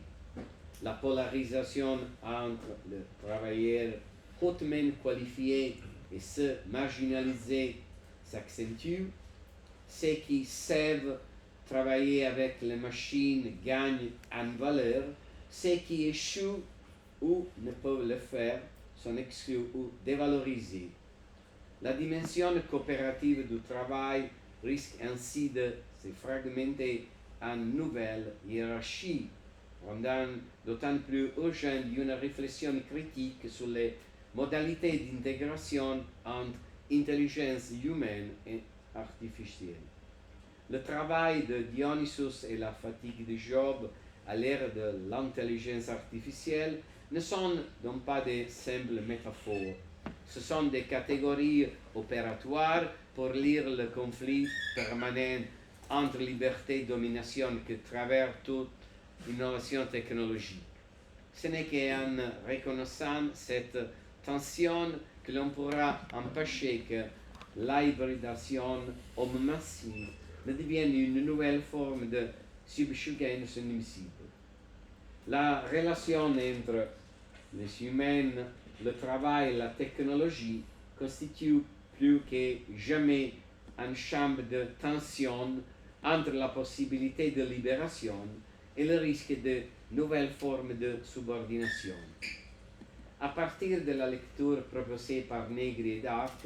La polarisation entre les travailleurs hautement qualifiés et ceux marginalisés s'accentue. Ceux qui savent travailler avec les machines gagnent en valeur. Ceux qui échouent ou ne peuvent le faire sont exclus ou dévalorisés. La dimension coopérative du travail risque ainsi de se fragmenter en nouvelles hiérarchies, rendant d'autant plus urgente une réflexion critique sur les modalités d'intégration entre intelligence humaine et artificielle. Le travail de Dionysus et la fatigue de Job à l'ère de l'intelligence artificielle ne sont donc pas des simples métaphores. Ce sont des catégories opératoires pour lire le conflit permanent entre liberté et domination que traverse toute innovation technologique. Ce n'est qu'en reconnaissant cette tension que l'on pourra empêcher que l'hybridation homme-machine ne devienne une nouvelle forme de subjugations invisible. La relation entre les humains, le travail et la technologie constitue plus que jamais un champ de tension entre la possibilité de libération et le risque de nouvelles formes de subordination. À partir de la lecture proposée par Negri et Dart,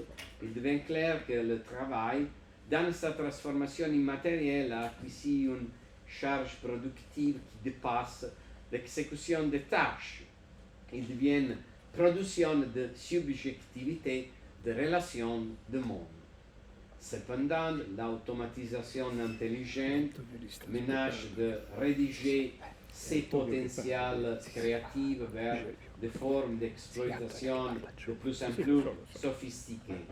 il devient clair que le travail, dans sa transformation immatérielle, a acquis une charge productive qui dépasse l'exécution des tâches. Il devient production de subjectivité, de relations, de monde. Cependant, l'automatisation intelligente ménage de rédiger ses potentiels créatifs vers des formes d'exploitation de plus en plus sophistiquées.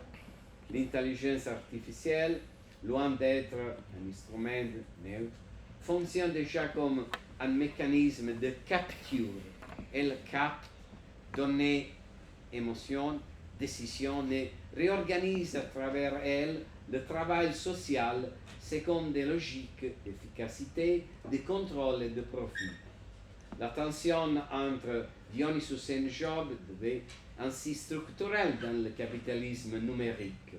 L'intelligence artificielle, loin d'être un instrument neutre, fonctionne déjà comme un mécanisme de capture. Elle capte données, émotions, décisions et réorganise à travers elle le travail social selon des logiques d'efficacité, de contrôle et de profit. La tension entre Dionysus et Job devait ainsi structurelle dans le capitalisme numérique.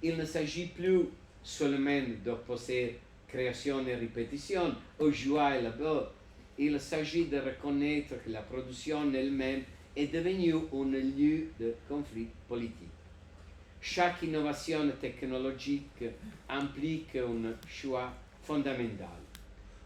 Il ne s'agit plus seulement d'opposer création et répétition aux joies et labeur. Il s'agit de reconnaître que la production elle-même est devenue un lieu de conflit politique. Chaque innovation technologique implique un choix fondamental.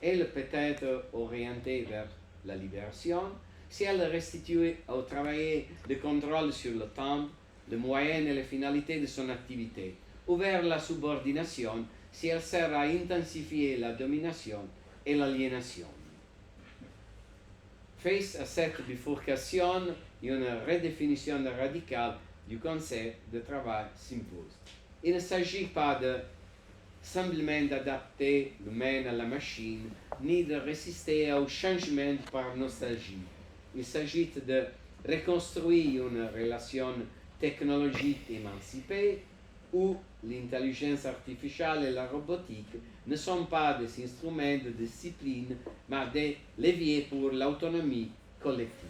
Elle peut être orientée vers la libération si elle restitue au travailleur le contrôle sur le temps, les moyens et les finalités de son activité, ou vers la subordination si elle sert à intensifier la domination et l'aliénation. Face à cette bifurcation, une redéfinition radicale du concept de travail s'impose. Il ne s'agit pas de simplement d'adapter l'humain à la machine, ni de résister au changement par nostalgie. Il s'agit de reconstruire une relation technologique émancipée où l'intelligence artificielle et la robotique ne sont pas des instruments de discipline, mais des leviers pour l'autonomie collective.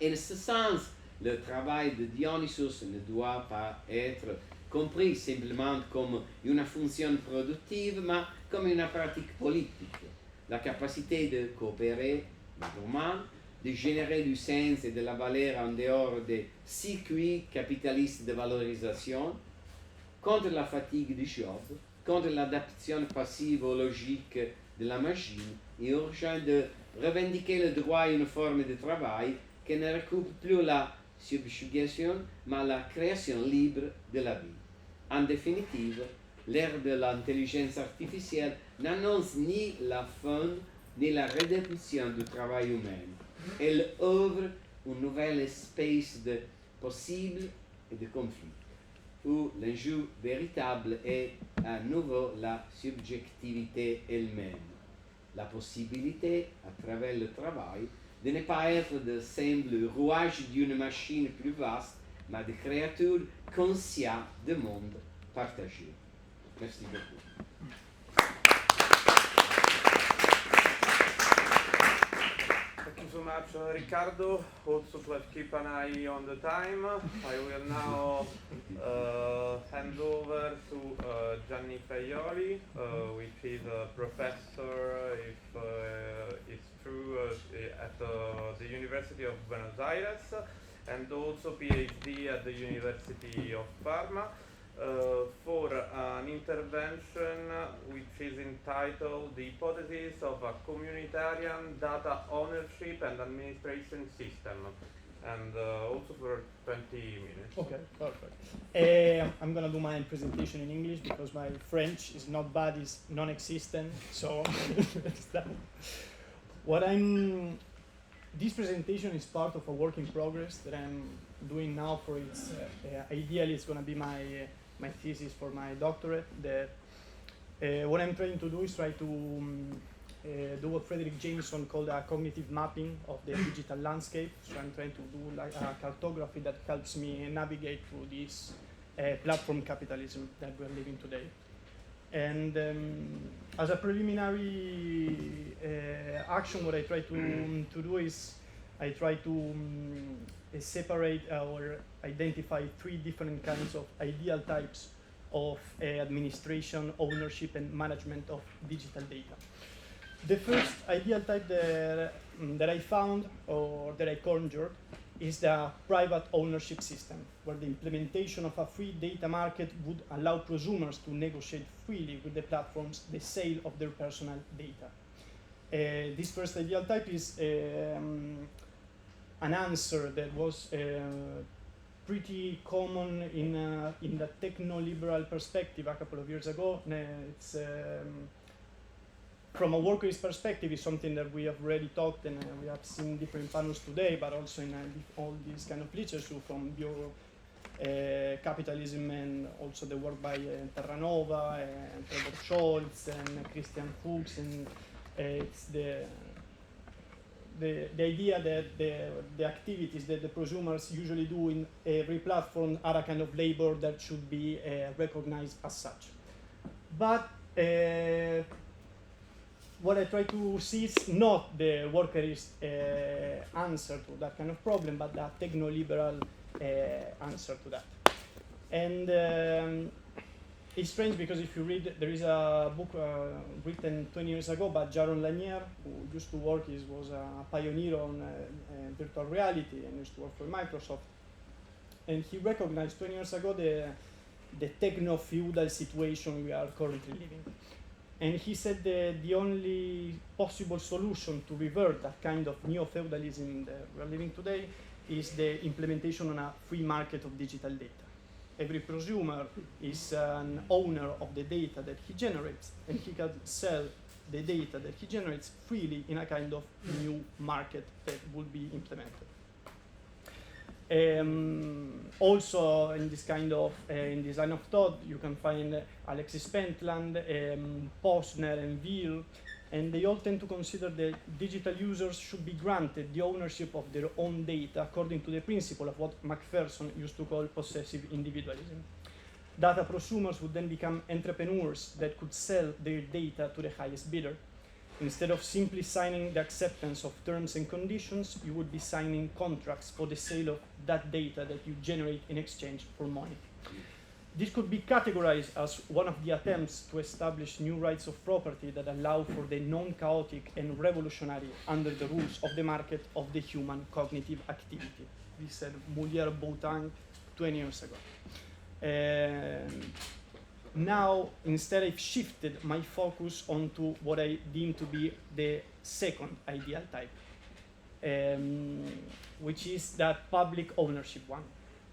En ce sens, le travail de Dionysus ne doit pas être compris simplement comme une fonction productive, mais comme une pratique politique. La capacité de coopérer, normal, de générer du sens et de la valeur en dehors des circuits capitalistes de valorisation, contre la fatigue du job, contre l'adaptation passive aux logiques de la machine, il est urgent de revendiquer le droit à une forme de travail qui ne recoupe plus la subjugation, mais la création libre de la vie. En définitive, l'ère de l'intelligence artificielle n'annonce ni la fin ni la rédemption du travail humain. Elle ouvre un nouvel espace de possibles et de conflits, où l'enjeu véritable est à nouveau la subjectivité elle-même, la possibilité, à travers le travail, de ne pas être de simple rouage d'une machine plus vaste, mais de créatures conscientes de monde partagé. Merci beaucoup. Thank you so much, Riccardo. Also to have keep an eye on the time. I will now hand over to Gianni Fraioli, which is a professor, if it's true, at the University of Buenos Aires, and also PhD at the University of Parma, for an intervention which is entitled The Hypothesis of a Communitarian Data Ownership and Administration System, and also for 20 minutes. Okay, perfect. I'm gonna do my presentation in English because my French is not bad, it's non-existent, so this presentation is part of a work in progress that I'm doing now for its, ideally it's gonna be my thesis for my doctorate. What I'm trying to do is try to do what Frederick Jameson called a cognitive mapping of the digital landscape. So I'm trying to do like a cartography that helps me navigate through this platform capitalism that we're living today. And as a preliminary action, what I try to do is I try to separate or identify three different kinds of ideal types of administration, ownership, and management of digital data. The first ideal type that I found or that I conjured is the private ownership system, where the implementation of a free data market would allow prosumers to negotiate freely with the platforms the sale of their personal data. This first ideal type is an answer that was pretty common in the techno-liberal perspective a couple of years ago. It's from a worker's perspective, is something that we have already talked and we have seen different panels today, but also in all these kind of literature from Capitalism and also the work by Terranova and Trevor Scholz and Christian Fuchs, and it's the idea that the activities that the prosumers usually do in every platform are a kind of labor that should be recognized as such. But what I try to see is not the workerist answer to that kind of problem, but the techno-liberal answer to that. And it's strange because if you read, there is a book written 20 years ago by Jaron Lanier, who used to work, was a pioneer on virtual reality and used to work for Microsoft. And he recognized 20 years ago the techno-feudal situation we are currently living. And he said that the only possible solution to revert that kind of neo-feudalism that we are living today is the implementation on a free market of digital data. Every prosumer is an owner of the data that he generates, and he can sell the data that he generates freely in a kind of new market that will be implemented. Also, in this kind of in this line of thought, you can find Alexis Pentland, Posner, and Veal, and they all tend to consider that digital users should be granted the ownership of their own data according to the principle of what Macpherson used to call possessive individualism. Data prosumers would then become entrepreneurs that could sell their data to the highest bidder. Instead of simply signing the acceptance of terms and conditions, you would be signing contracts for the sale of that data that you generate in exchange for money. This could be categorized as one of the attempts to establish new rights of property that allow for the non-chaotic and revolutionary under the rules of the market of the human cognitive activity. This said Molière-Boutang 20 years ago. Now, instead, I've shifted my focus onto what I deem to be the second ideal type, which is that public ownership one,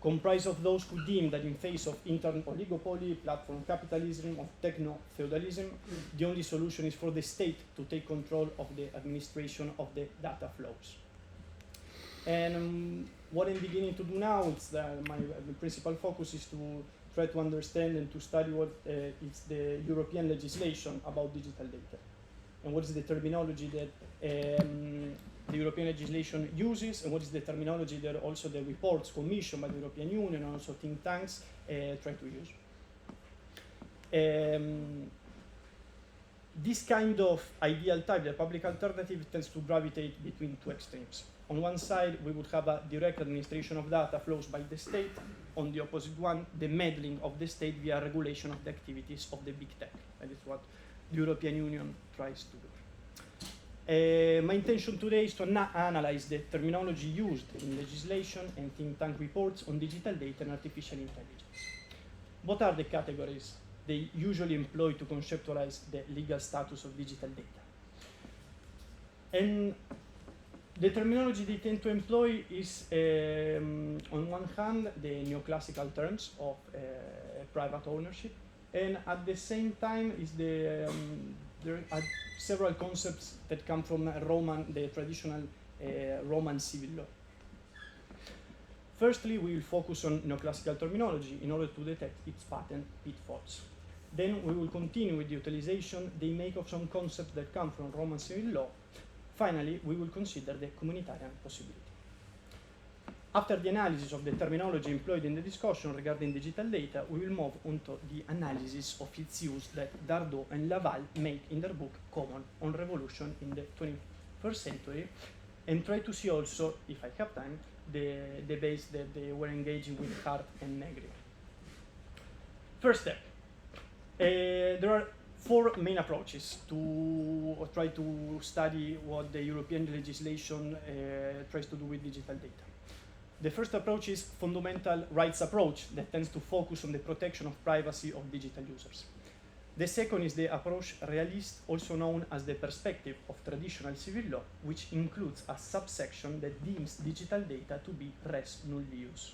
comprised of those who deem that in face of internet oligopoly, platform capitalism, or techno-feudalism, the only solution is for the state to take control of the administration of the data flows. And what I'm beginning to do now is that my principal focus is to try to understand and to study what is the European legislation about digital data, and what is the terminology that the European legislation uses, and what is the terminology that also the reports commissioned by the European Union and also think tanks try to use. This kind of ideal type, the public alternative, tends to gravitate between two extremes. On one side, we would have a direct administration of data flows by the state. On the opposite one, the meddling of the state via regulation of the activities of the big tech. That is what the European Union tries to do. My intention today is to analyze the terminology used in legislation and think tank reports on digital data and artificial intelligence. What are the categories they usually employ to conceptualize the legal status of digital data? And the terminology they tend to employ is, on one hand, the neoclassical terms of private ownership, and at the same time is there are several concepts that come from the traditional Roman civil law. Firstly, we will focus on neoclassical terminology in order to detect its patent pitfalls. Then we will continue with the utilization they make of some concepts that come from Roman civil law. Finally, we will consider the communitarian possibility. After the analysis of the terminology employed in the discussion regarding digital data, we will move on to the analysis of its use that Dardot and Laval make in their book Common on Revolution in the 21st Century, and try to see also, if I have time, the debates that they were engaging with Hart and Negri. First step. There are four main approaches to try to study what the European legislation tries to do with digital data. The first approach is fundamental rights approach that tends to focus on the protection of privacy of digital users. The second is the approach realist, also known as the perspective of traditional civil law, which includes a subsection that deems digital data to be res nulli jus.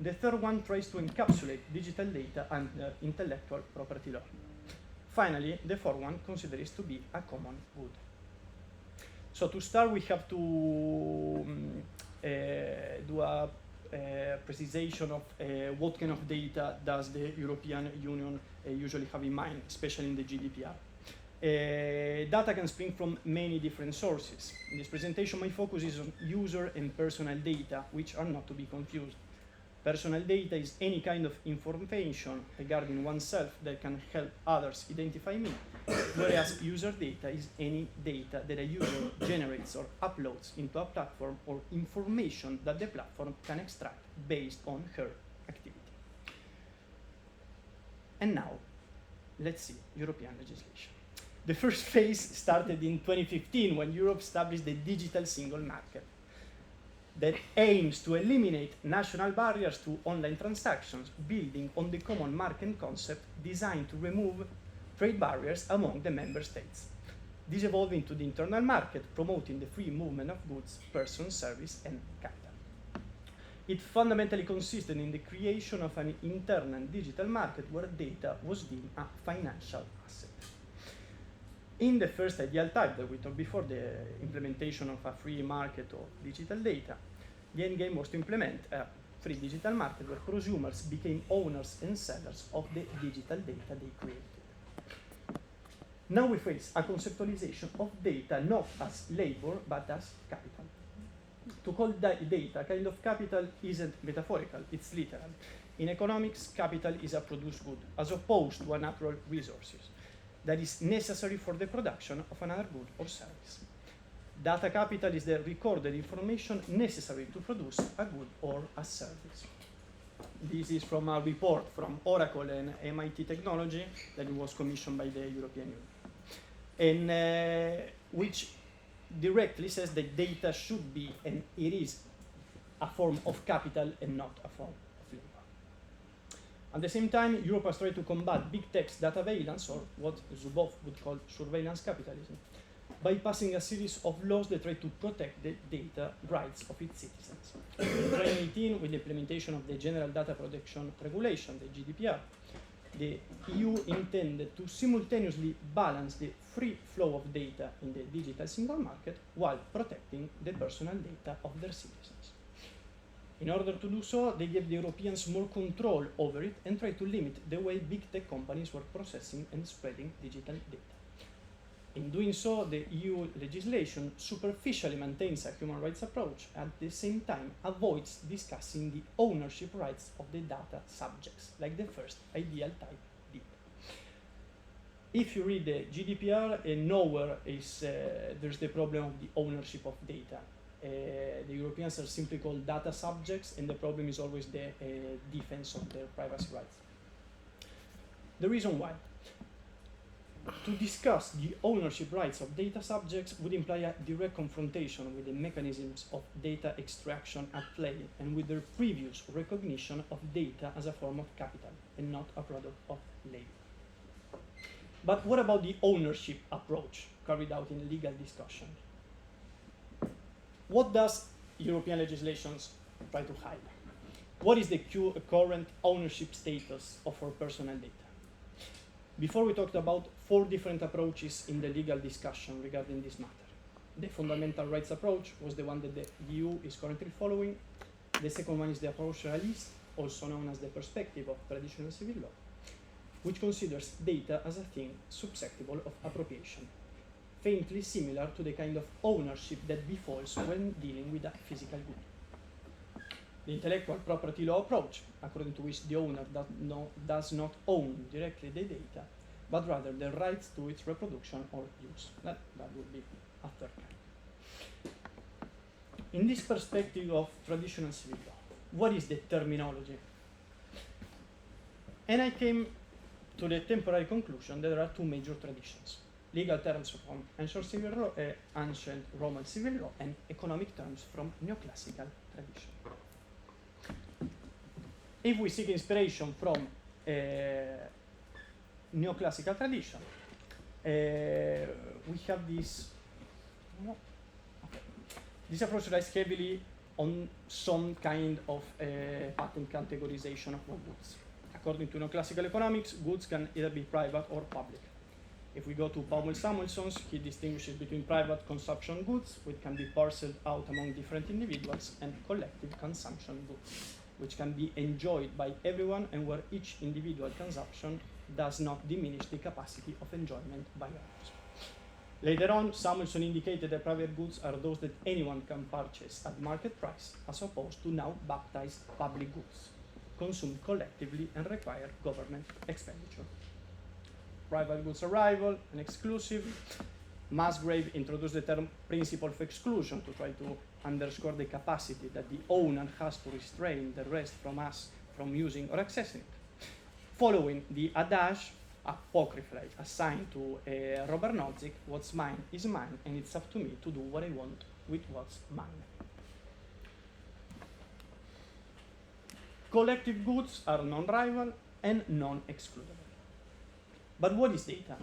The third one tries to encapsulate digital data under intellectual property law. Finally, the fourth one considers it to be a common good. So to start, we have to do a precisation of what kind of data does the European Union usually have in mind, especially in the GDPR. Data can spring from many different sources. In this presentation, my focus is on user and personal data, which are not to be confused. Personal data is any kind of information regarding oneself that can help others identify me, whereas user data is any data that a user generates or uploads into a platform or information that the platform can extract based on her activity. And now, let's see European legislation. The first phase started in 2015 when Europe established the digital single market that aims to eliminate national barriers to online transactions, building on the common market concept designed to remove trade barriers among the member states. This evolved into the internal market, promoting the free movement of goods, persons, service, and capital. It fundamentally consisted in the creation of an internal digital market where data was deemed a financial asset. In the first ideal type that we talked before, the implementation of a free market of digital data, the end game was to implement a free digital market where prosumers became owners and sellers of the digital data they created. Now we face a conceptualization of data not as labor but as capital. To call data kind of capital isn't metaphorical, it's literal. In economics, capital is a produced good, as opposed to a natural resources that is necessary for the production of another good or service. Data capital is the recorded information necessary to produce a good or a service. This is from a report from Oracle and MIT Technology that was commissioned by the European Union, and which directly says that data should be, and it is, a form of capital and not a form of labor. At the same time, Europe has tried to combat big tech's data surveillance, or what Zuboff would call surveillance capitalism, by passing a series of laws that try to protect the data rights of its citizens. In 2018, with the implementation of the General Data Protection Regulation, the GDPR, the EU intended to simultaneously balance the free flow of data in the digital single market while protecting the personal data of their citizens. In order to do so, they gave the Europeans more control over it and tried to limit the way big tech companies were processing and spreading digital data. In doing so, the EU legislation superficially maintains a human rights approach, at the same time avoids discussing the ownership rights of the data subjects, like the first ideal type did. If you read the GDPR, nowhere is there's the problem of the ownership of data. The Europeans are simply called data subjects, and the problem is always the defense of their privacy rights. The reason why. To discuss the ownership rights of data subjects would imply a direct confrontation with the mechanisms of data extraction at play and with their previous recognition of data as a form of capital and not a product of labor. But what about the ownership approach carried out in legal discussion? What does European legislation try to hide? What is the current ownership status of our personal data? Before, we talked about 4 different approaches in the legal discussion regarding this matter. The fundamental rights approach was the one that the EU is currently following. The second one is the approach realist, also known as the perspective of traditional civil law, which considers data as a thing susceptible of appropriation, faintly similar to the kind of ownership that befalls when dealing with a physical good. The intellectual property law approach, according to which the owner does not own directly the data, but rather the rights to its reproduction or use. That would be a third kind. In this perspective of traditional civil law, what is the terminology? And I came to the temporary conclusion that there are 2 major traditions: legal terms from ancient civil law, ancient Roman civil law, and economic terms from neoclassical tradition. If we seek inspiration from neoclassical tradition, we have this. This approach relies heavily on some kind of patent categorization of goods. According to neoclassical economics, goods can either be private or public. If we go to Powell Samuelson's, he distinguishes between private consumption goods, which can be parceled out among different individuals, and collective consumption goods, which can be enjoyed by everyone and where each individual consumption does not diminish the capacity of enjoyment by others. Later on, Samuelson indicated that private goods are those that anyone can purchase at market price, as opposed to now baptized public goods, consumed collectively and require government expenditure. Private goods arrival and exclusive. Musgrave introduced the term principle of exclusion to try to underscore the capacity that the owner has to restrain the rest from us from using or accessing it. Following the adage, apocryphally assigned to Robert Nozick, what's mine is mine, and it's up to me to do what I want with what's mine. Collective goods are non-rival and non-excludable. But what is data?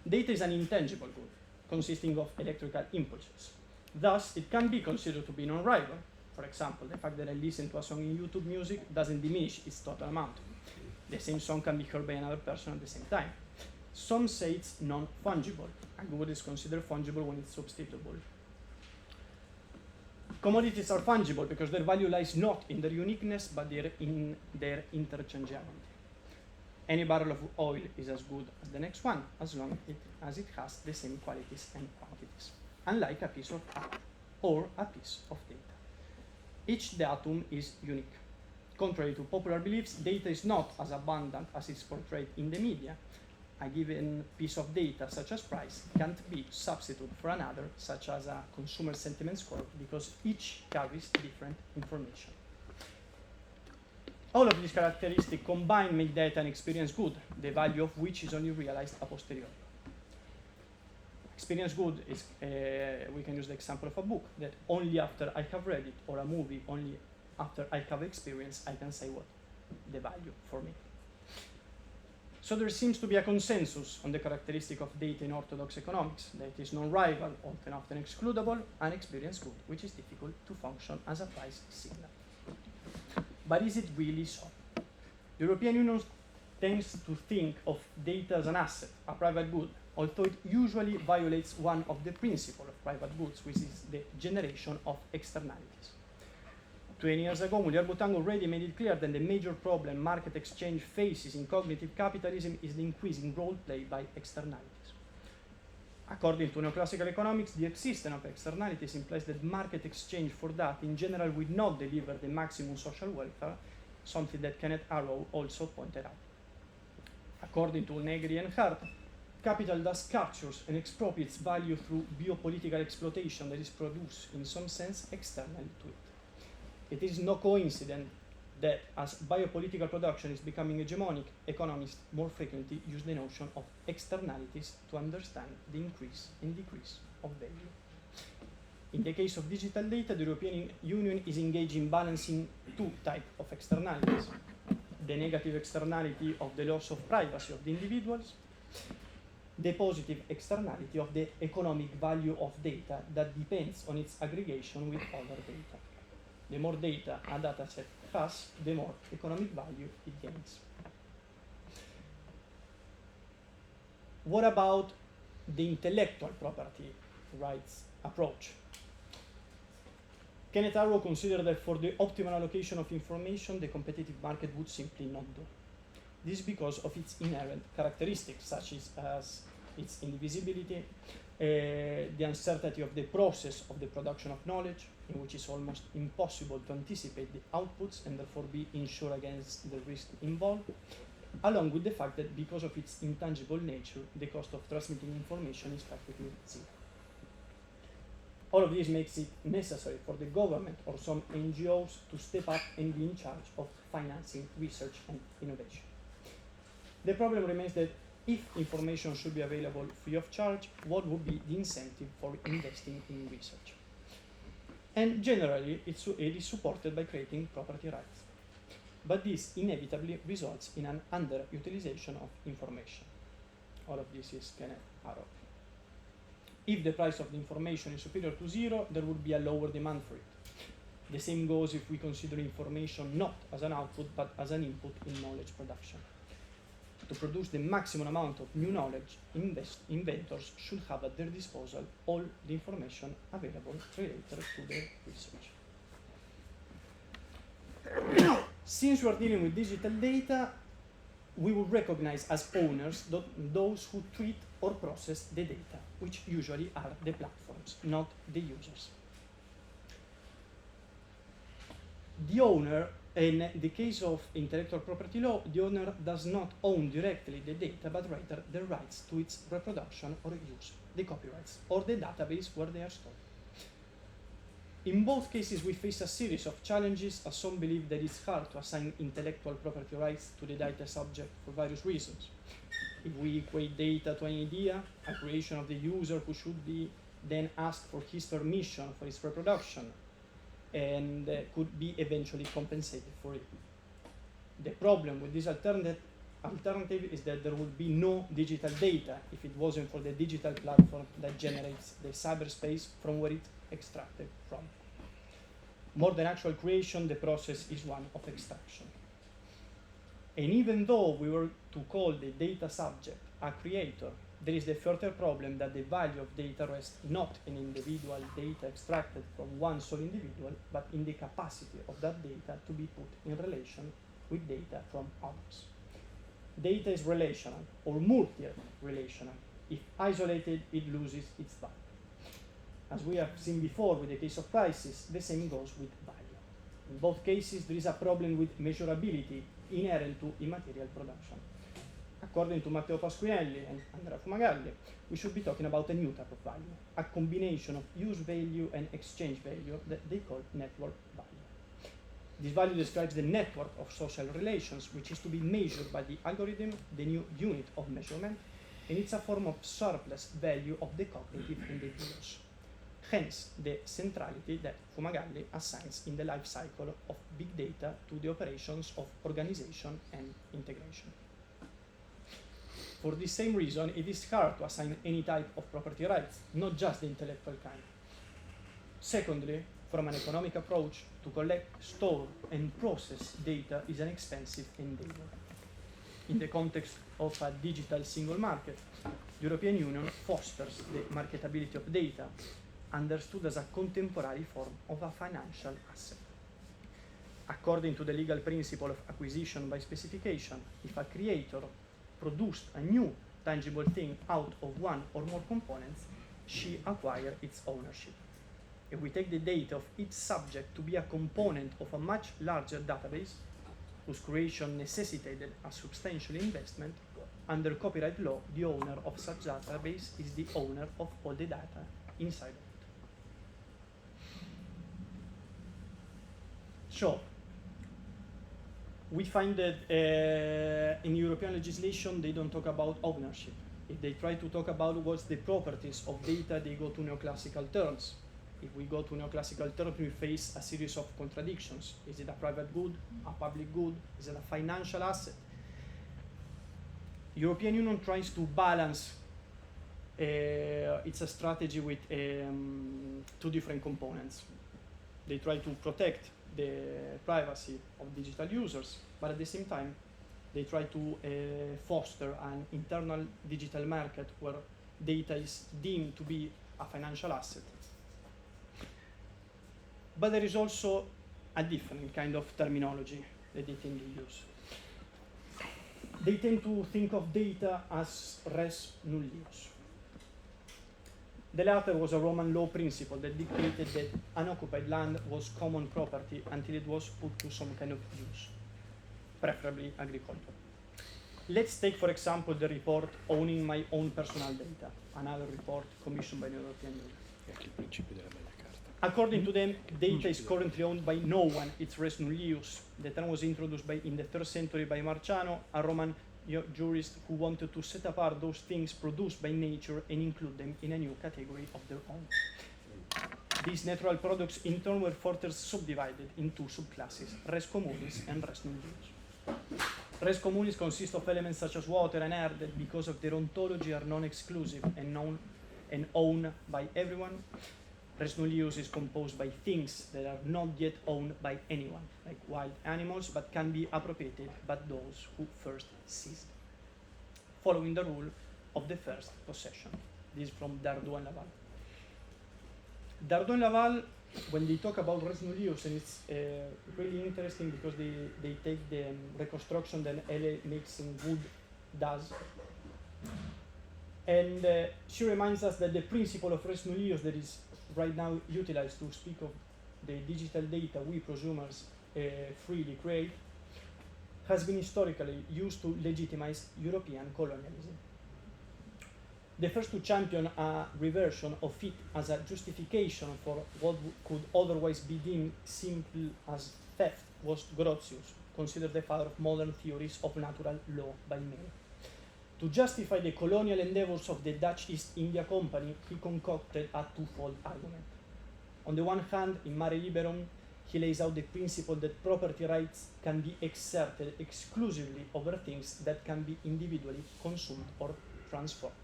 Data is an intangible good, consisting of electrical impulses. Thus, it can be considered to be non-rival. For example, the fact that I listen to a song in YouTube Music doesn't diminish its total amount. The same song can be heard by another person at the same time. Some say it's non-fungible. A good is considered fungible when it's substitutable. Commodities are fungible because their value lies not in their uniqueness, but in their interchangeability. Any barrel of oil is as good as the next one, as long as it has the same qualities and quantities, unlike a piece of art or a piece of data. Each datum is unique. Contrary to popular beliefs, data is not as abundant as it's portrayed in the media. A given piece of data, such as price, can't be substituted for another, such as a consumer sentiment score, because each carries different information. All of these characteristics combined make data and experience good, the value of which is only realized a posteriori. Experience good is, we can use the example of a book, that only after I have read it, or a movie, only after I have experienced, I can say what the value for me. So there seems to be a consensus on the characteristic of data in orthodox economics, that it is non-rival, often excludable, and experience good, which is difficult to function as a price signal. But is it really so? The European Union tends to think of data as an asset, a private good, although it usually violates one of the principles of private goods, which is the generation of externalities. 20 years ago, Mulier-Butang already made it clear that the major problem market exchange faces in cognitive capitalism is the increasing role played by externalities. According to neoclassical economics, the existence of externalities implies that market exchange for that in general will not deliver the maximum social welfare, something that Kenneth Arrow also pointed out. According to Negri and Hart, capital thus captures and expropriates value through biopolitical exploitation that is produced in some sense externally to it. It is no coincidence that as biopolitical production is becoming hegemonic, economists more frequently use the notion of externalities to understand the increase and decrease of value. In the case of digital data, the European Union is engaged in balancing two types of externalities. The negative externality of the loss of privacy of the individuals, the positive externality of the economic value of data that depends on its aggregation with other data. The more data a dataset has, the more economic value it gains. What about the intellectual property rights approach? Kenneth Arrow considered that for the optimal allocation of information, the competitive market would simply not do. This is because of its inherent characteristics, such as its indivisibility, the uncertainty of the process of the production of knowledge, in which it's almost impossible to anticipate the outputs and therefore be insured against the risk involved, along with the fact that because of its intangible nature, the cost of transmitting information is practically zero. All of this makes it necessary for the government or some NGOs to step up and be in charge of financing research and innovation. The problem remains that if information should be available free of charge, what would be the incentive for investing in research? And generally, it is supported by creating property rights. But this inevitably results in an underutilization of information. All of this is Kenneth Arrow. If the price of the information is superior to zero, there would be a lower demand for it. The same goes if we consider information not as an output, but as an input in knowledge production. To produce the maximum amount of new knowledge, inventors should have at their disposal all the information available related to their research. Since we are dealing with digital data, we will recognize as owners those who treat or process the data, which usually are the platforms, not the users. The owner, in the case of intellectual property law, the owner does not own directly the data, but rather the rights to its reproduction or use, the copyrights, or the database where they are stored. In both cases, we face a series of challenges, as some believe that it's hard to assign intellectual property rights to the data subject for various reasons. If we equate data to an idea, a creation of the user who should be then asked for his permission for its reproduction, and could be eventually compensated for it. The problem with this alternative is that there would be no digital data if it wasn't for the digital platform that generates the cyberspace from where it's extracted from. More than actual creation, the process is one of extraction. And even though we were to call the data subject a creator, there is the further problem that the value of data rests not in individual data extracted from one sole individual, but in the capacity of that data to be put in relation with data from others. Data is relational or multi-relational. If isolated, it loses its value. As we have seen before with the case of prices, the same goes with value. In both cases, there is a problem with measurability inherent to immaterial production. According to Matteo Pasquinelli and Andrea Fumagalli, we should be talking about a new type of value, a combination of use value and exchange value that they call network value. This value describes the network of social relations, which is to be measured by the algorithm, the new unit of measurement, and it's a form of surplus value of the cognitive and the bios. Hence, the centrality that Fumagalli assigns in the life cycle of big data to the operations of organization and integration. For this same reason, it is hard to assign any type of property rights, not just the intellectual kind. Secondly, from an economic approach, to collect, store, and process data is an expensive endeavor. In the context of a digital single market, the European Union fosters the marketability of data, understood as a contemporary form of a financial asset. According to the legal principle of acquisition by specification, if a creator produced a new tangible thing out of one or more components, she acquires its ownership. If we take the data of each subject to be a component of a much larger database, whose creation necessitated a substantial investment, under copyright law, the owner of such database is the owner of all the data inside of it. So, we find that in European legislation, they don't talk about ownership. If they try to talk about what's the properties of data, they go to neoclassical terms. If we go to neoclassical terms, we face a series of contradictions. Is it a private good, a public good? Is it a financial asset? European Union tries to balance it's a strategy with two different components. They try to protect the privacy of digital users, but at the same time, they try to foster an internal digital market where data is deemed to be a financial asset. But there is also a different kind of terminology that they tend to use. They tend to think of data as res nullius. The latter was a Roman law principle that dictated that unoccupied land was common property until it was put to some kind of use, preferably agriculture. Let's take, for example, the report Owning My Own Personal Data, another report commissioned by the European Union. According to them, data is currently owned by no one. It's res nullius. The term was introduced in the 3rd century by Marciano, a Roman jurist who wanted to set apart those things produced by nature and include them in a new category of their own. These natural products in turn were further subdivided into subclasses, res communis and res nullius. Res communis consist of elements such as water and air that, because of their ontology, are non-exclusive and owned by everyone. Res nullius is composed by things that are not yet owned by anyone, like wild animals, but can be appropriated by those who first seized, following the rule of the first possession. This is from Dardot and Laval. Dardot and Laval, when they talk about res nullius, and it's really interesting because they take the reconstruction that L.A. Mason Wood does. And she reminds us that the principle of res nullius that is right now utilized to speak of the digital data we prosumers freely create has been historically used to legitimize European colonialism. The first to champion a reversion of it as a justification for what could otherwise be deemed simple as theft was Grotius, considered the father of modern theories of natural law by many. To justify the colonial endeavors of the Dutch East India Company, he concocted a twofold argument. On the one hand, in Mare Liberum, he lays out the principle that property rights can be exerted exclusively over things that can be individually consumed or transformed.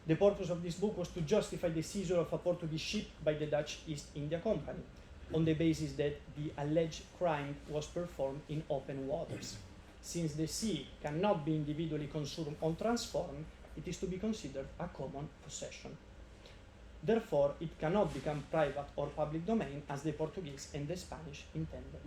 The purpose of this book was to justify the seizure of a Portuguese ship by the Dutch East India Company, on the basis that the alleged crime was performed in open waters. Since the sea cannot be individually consumed or transformed, it is to be considered a common possession. Therefore, it cannot become private or public domain as the Portuguese and the Spanish intended.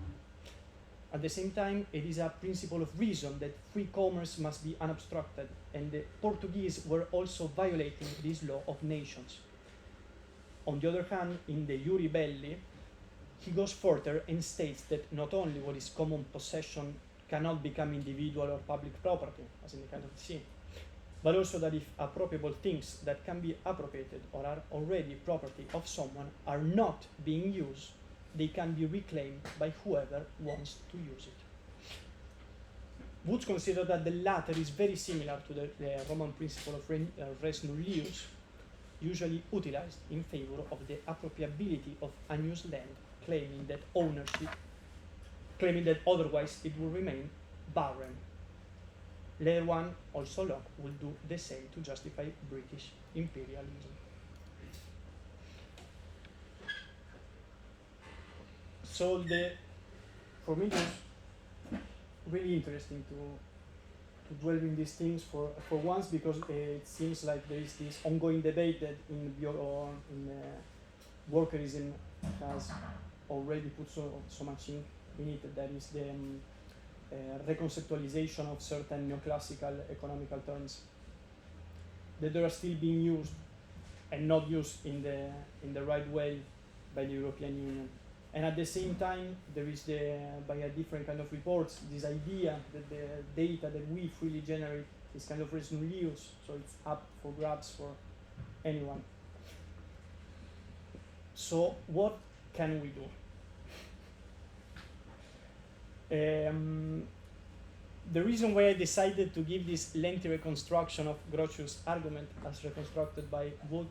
At the same time, it is a principle of reason that free commerce must be unobstructed, and the Portuguese were also violating this law of nations. On the other hand, in the Iuri Belli, he goes further and states that not only what is common possession cannot become individual or public property, as in the case of the sea, but also that if appropriable things that can be appropriated or are already property of someone are not being used, they can be reclaimed by whoever wants to use it. Woods considered that the latter is very similar to the Roman principle of res nullius, usually utilized in favor of the appropriability of unused land, claiming that otherwise it will remain barren. Later one, also Locke, will do the same to justify British imperialism. So for me, it's really interesting to dwell in these things for once, because it seems like there is this ongoing debate that in workerism has already put so much in it. That is the reconceptualization of certain neoclassical economical terms that are still being used and not used in the right way by the European Union. And at the same time, there is by a different kind of reports, this idea that the data that we freely generate is kind of res nullius, so it's up for grabs for anyone. So what can we do? The reason why I decided to give this lengthy reconstruction of Grotius' argument as reconstructed by Wood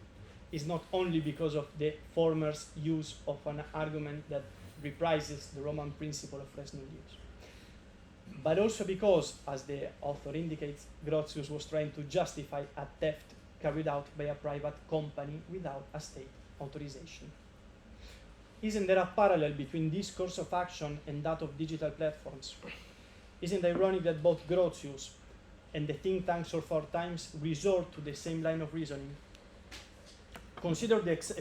is not only because of the former's use of an argument that reprises the Roman principle of res nullius, but also because, as the author indicates, Grotius was trying to justify a theft carried out by a private company without a state authorization. Isn't there a parallel between this course of action and that of digital platforms? Isn't it ironic that both Grotius and the think tanks of our times resort to the same line of reasoning? Consider,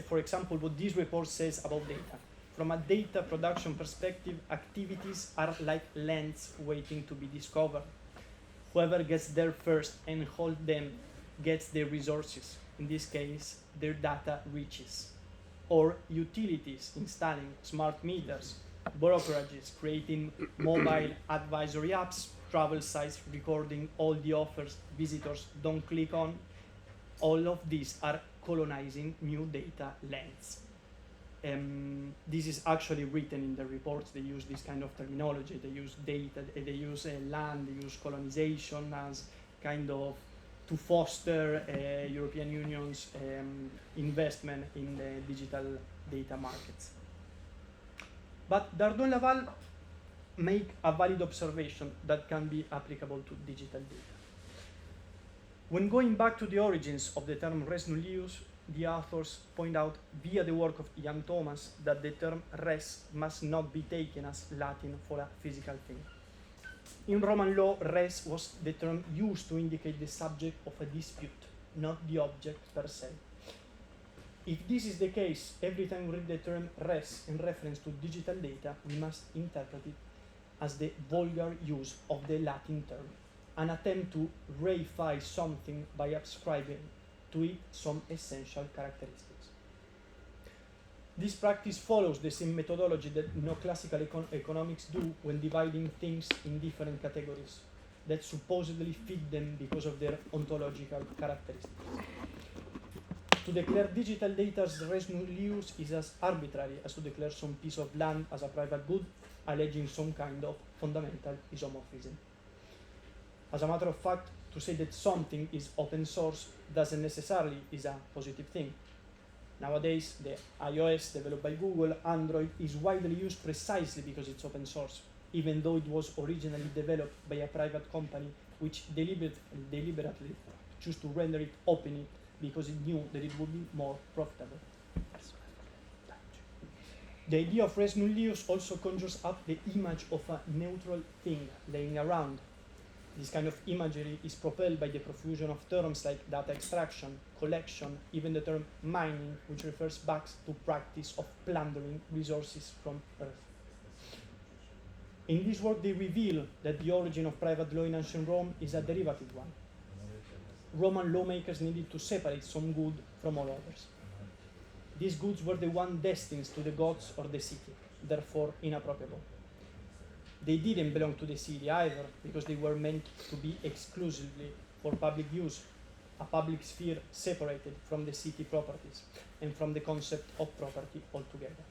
for example, what this report says about data. From a data production perspective, activities are like lands waiting to be discovered. Whoever gets there first and holds them gets their resources, in this case, their data riches. Or utilities installing smart meters, brokerages creating mobile advisory apps, travel sites recording all the offers visitors don't click on. All of these are colonizing new data lands. This is actually written in the reports. They use this kind of terminology. They use data, they use land, they use colonization as kind of to foster European Union's investment in the digital data markets. But Dardot and Laval make a valid observation that can be applicable to digital data. When going back to the origins of the term res nullius, the authors point out via the work of Jan Thomas that the term res must not be taken as Latin for a physical thing. In Roman law, res was the term used to indicate the subject of a dispute, not the object per se. If this is the case, every time we read the term res in reference to digital data, we must interpret it as the vulgar use of the Latin term, an attempt to reify something by ascribing to it some essential characteristics. This practice follows the same methodology that neoclassical economics do when dividing things in different categories that supposedly fit them because of their ontological characteristics. To declare digital data as res nullius is as arbitrary as to declare some piece of land as a private good, alleging some kind of fundamental isomorphism. As a matter of fact, to say that something is open source doesn't necessarily is a positive thing. Nowadays, the iOS developed by Google, Android, is widely used precisely because it's open source, even though it was originally developed by a private company which deliberately chose to render it open because it knew that it would be more profitable. The idea of res nullius also conjures up the image of a neutral thing laying around. This kind of imagery is propelled by the profusion of terms like data extraction, collection, even the term mining, which refers back to practice of plundering resources from Earth. In this work, they reveal that the origin of private law in ancient Rome is a derivative one. Roman lawmakers needed to separate some good from all others. These goods were the one destined to the gods or the city, therefore inappropriable. They didn't belong to the city either, because they were meant to be exclusively for public use, a public sphere separated from the city properties and from the concept of property altogether.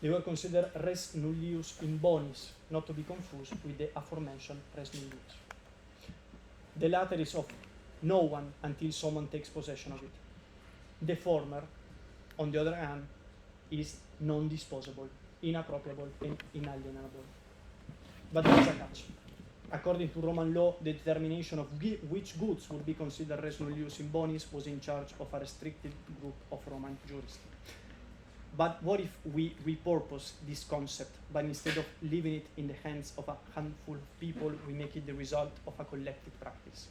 They were considered res nullius in bonis, not to be confused with the aforementioned res nullius. The latter is of no one until someone takes possession of it. The former, on the other hand, is non-disposable, inappropriable, and inalienable. But there is a catch. According to Roman law, the determination of which goods would be considered res nullius in bonis was in charge of a restricted group of Roman jurists. But what if we repurpose this concept, but instead of leaving it in the hands of a handful of people, we make it the result of a collective practice?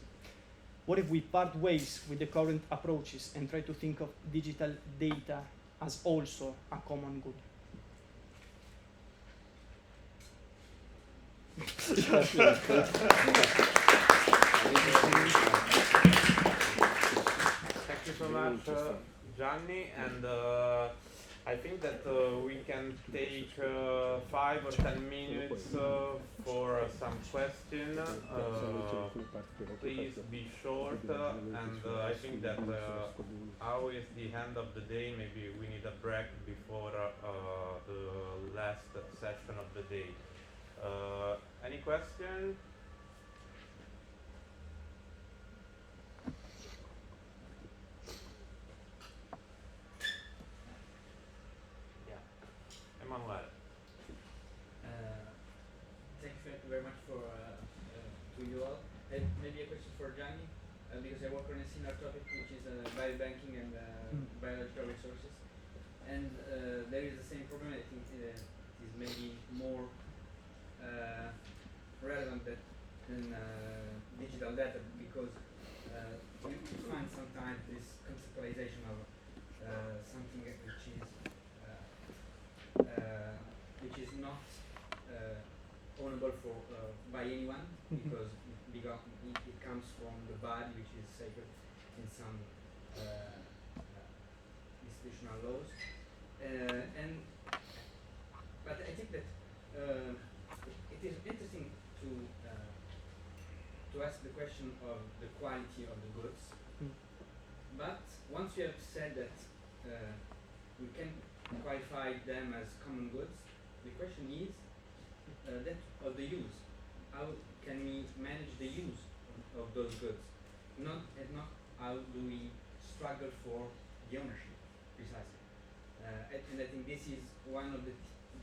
What if we part ways with the current approaches and try to think of digital data as also a common good? Thank you so much, Gianni, and I think that we can take 5 or 10 minutes for some questions. Please be short, and I think that now is the end of the day. Maybe we need a break before the last session of the day. Any question? Emmanuel. Thank you very much for to you all. Maybe a question for Gianni, because I work on a similar topic, which is biobanking and biological resources, and there is the same problem. I think it is maybe more relevant than digital data, because you find sometimes this conceptualization of something which is not ownable by anyone, because it comes from the body, which is sacred in some institutional laws. But I think that it is interesting to ask the question of the quality of the goods. But once you have said that we can qualify them as common goods, the question is that of the use. How can we manage the use of those goods? Not how do we struggle for the ownership, precisely. And I think this is one of the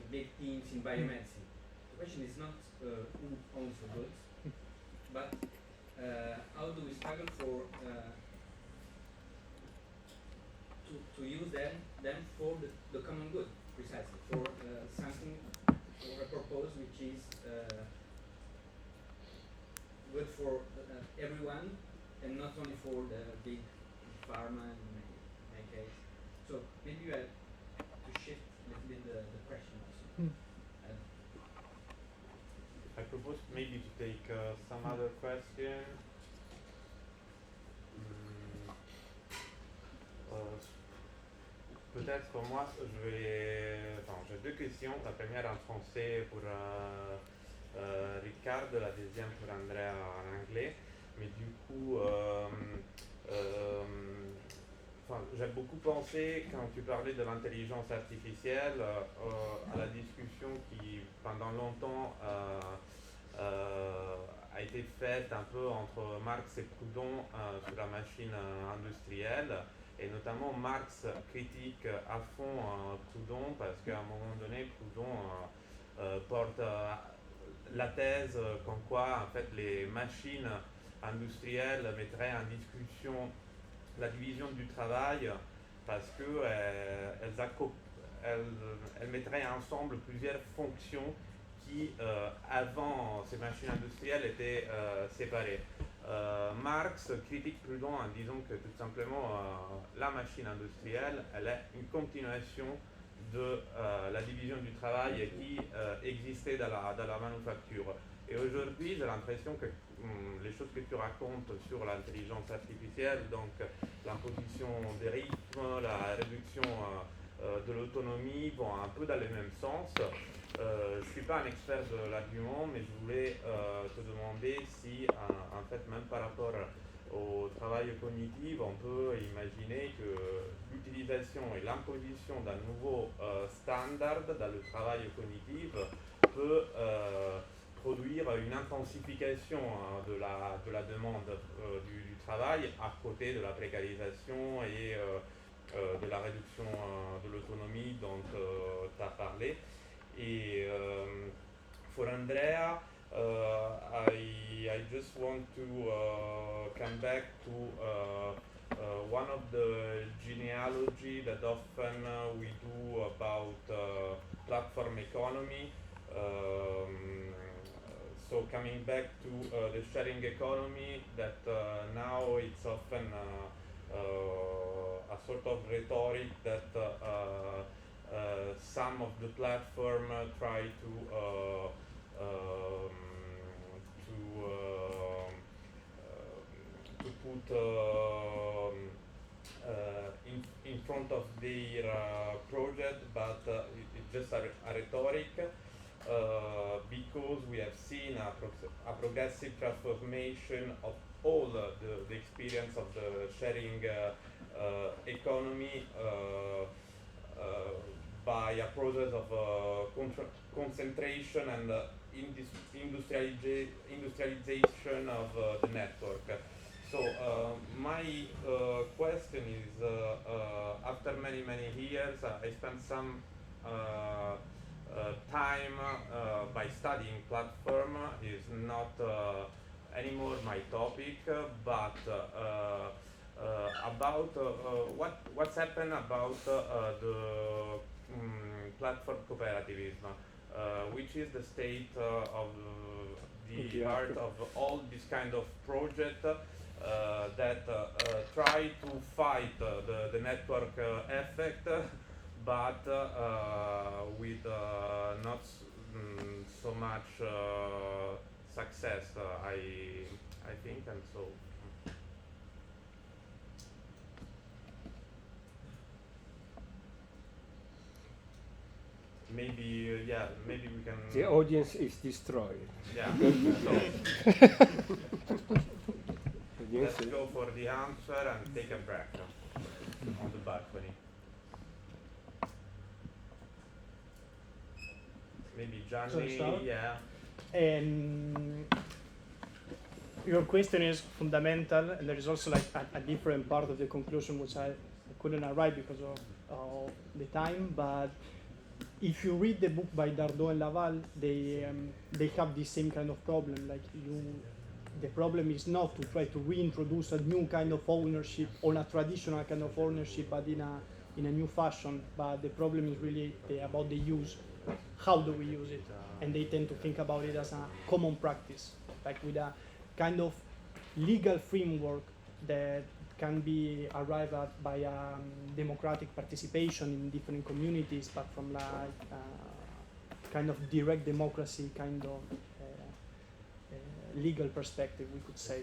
big themes in biomedicine. The question is not who owns the goods, but how do we struggle for to use them for the common good, precisely, for something, for a purpose which is good for everyone, and not only for the big pharma in my case. So maybe you have to shift a little bit the question also. I propose maybe to take some other question. Peut-être pour moi, j'ai 2 questions. La première en français pour Riccardo, la deuxième pour Andrea en anglais. Mais du coup, j'ai beaucoup pensé, quand tu parlais de l'intelligence artificielle, à la discussion qui, pendant longtemps, a été faite un peu entre Marx et Proudhon sur la machine industrielle. Et notamment Marx critique à fond Proudhon, parce qu'à un moment donné, Proudhon porte la thèse comme quoi en fait, les machines industrielles mettraient en discussion la division du travail, parce qu'elles mettraient ensemble plusieurs fonctions qui, avant ces machines industrielles, étaient séparées. Marx critique Proudhon en disant que tout simplement la machine industrielle, elle est une continuation de la division du travail qui existait dans la manufacture. Et aujourd'hui, j'ai l'impression que les choses que tu racontes sur l'intelligence artificielle, donc l'imposition des rythmes, la réduction de l'autonomie, vont un peu dans le même sens. Je ne suis pas un expert de l'argument, mais je voulais te demander si, en fait, même par rapport au travail cognitif, on peut imaginer que l'utilisation et l'imposition d'un nouveau standard dans le travail cognitif peut produire une intensification de la demande du travail à côté de la précarisation et de la réduction de l'autonomie dont tu as parlé. Et for Andrea, I just want to come back to one of the genealogy that often we do about platform economy. So coming back to the sharing economy, that now it's often a sort of rhetoric that some of the platform try to put in front of their project, but it's just a rhetoric. Because we have seen a progressive transformation of all the experience of the sharing economy by a process of concentration and industrialization of the network. So my question is, after many years, I spent some time by studying platform. Is not anymore my topic, but about what's happened about the platform cooperativism, which is the state of the art of all this kind of project that try to fight the network effect, but with not so much success, I think, and so. Maybe maybe we can. The audience is destroyed. Yeah. Let's go for the answer and take a break on the balcony. Maybe Gianni, yeah. Your question is fundamental, and there is also like a different part of the conclusion which I couldn't arrive because of the time. But if you read the book by Dardot and Laval, they have the same kind of problem. Like the problem is not to try to reintroduce a new kind of ownership or a traditional kind of ownership, but in a new fashion. But the problem is really about the use. How do we use it? And they tend to think about it as a common practice, like with a kind of legal framework that can be arrived at by democratic participation in different communities, but from like kind of direct democracy, kind of legal perspective, we could say.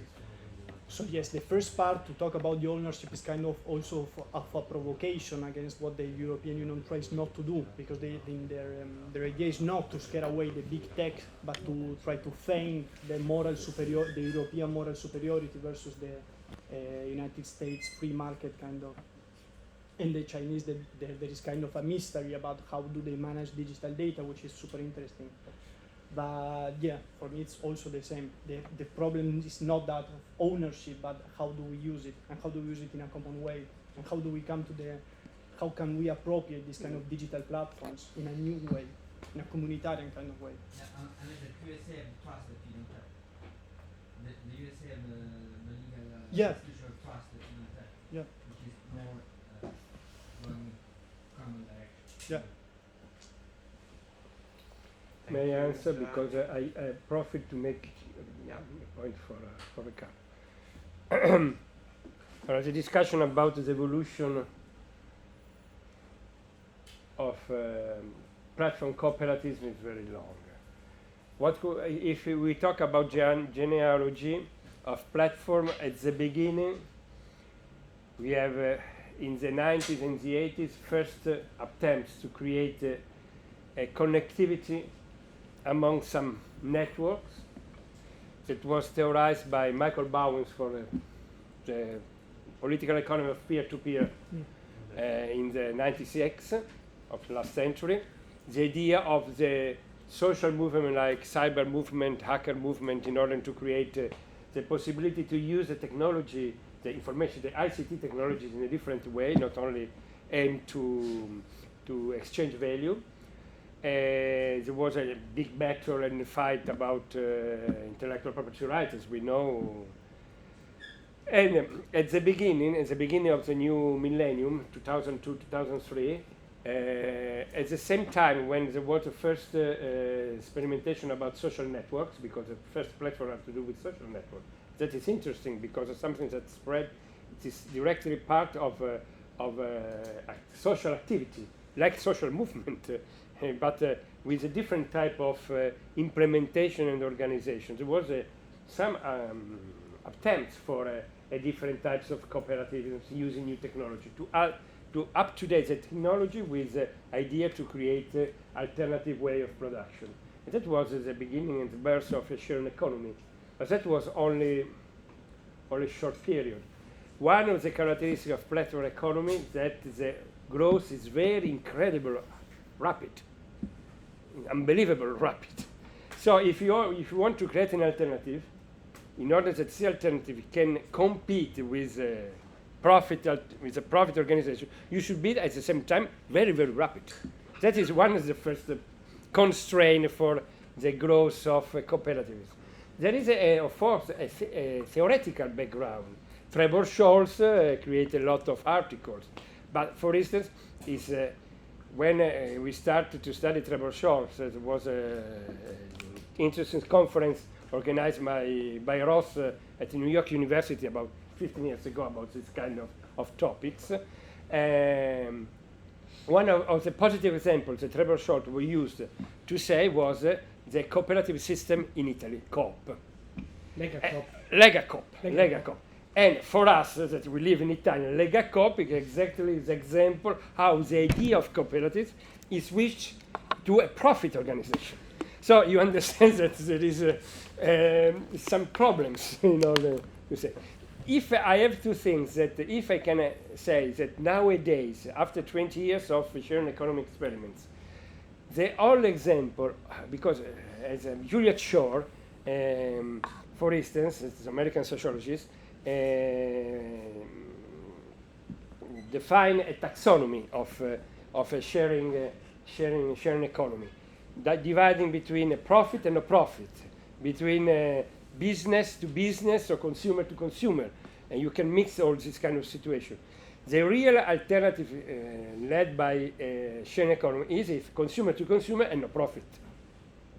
So yes, the first part to talk about the ownership is kind of also of a provocation against what the European Union tries not to do, because their idea is not to scare away the big tech, but to try to feign the European moral superiority versus the United States free market kind of. And the Chinese, there is kind of a mystery about how do they manage digital data, which is super interesting. But yeah, for me it's also the same. The problem is not that of ownership, but how do we use it, and how do we use it in a common way, and how do we come to how can we appropriate this kind of digital platforms in a new way, in a communitarian kind of way. Yeah, and the USA have trust that you don't have. The USA have the legal institutional trust that you don't have. Yeah. Which is more going common direction. Yeah. May I answer, because I profit to make a point for Riccardo. There is a discussion about the evolution of platform cooperativism is very long. If we talk about genealogy of platform at the beginning, we have in the 90s and the 80s first attempts to create a connectivity among some networks that was theorized by Michael Bowens for the political economy of peer-to-peer in the 96 of the last century. The idea of the social movement like cyber movement, hacker movement, in order to create the possibility to use the technology, the information, the ICT technologies in a different way, not only aim to exchange value. There was a big battle and fight about intellectual property rights, as we know. And at the beginning of the new millennium, 2002, 2003, at the same time when there was the first experimentation about social networks, because the first platform had to do with social networks. That is interesting because it's something that spread. It is directly part of social activity, like social movement, but with a different type of implementation and organization. There was some attempts for a different types of cooperatives using new technology to up-to-date the technology with the idea to create alternative way of production. And that was the beginning and the birth of a sharing economy. But that was only a short period. One of the characteristics of platform economy is that the growth is very incredible, rapid, unbelievable rapid. So if you want to create an alternative, in order that the alternative can compete with a profit organization, you should be at the same time very, very rapid. That is one of the first constraints for the growth of cooperatives. There is, of course, a theoretical background. Trevor Scholz created a lot of articles. But for instance, when we started to study Trevor Scholz, there was an interesting conference organized by Ross at New York University about 15 years ago about this kind of topics. One of the positive examples that Trevor Scholz used to say was the cooperative system in Italy, Coop. Lega Coop. And for us that we live in Italy, Lega Coop is exactly the example how the idea of cooperatives is switched to a profit organization. So you understand that there is some problems in order to say. If I have two things, that if I can say that nowadays, after 20 years of sharing economic experiments, the old example, because as Juliet Shore, for instance, as an American sociologist, define a taxonomy of a sharing economy, that dividing between a profit and a profit, between business to business or consumer to consumer, and you can mix all this kind of situation. The real alternative led by sharing economy is if consumer to consumer and no profit.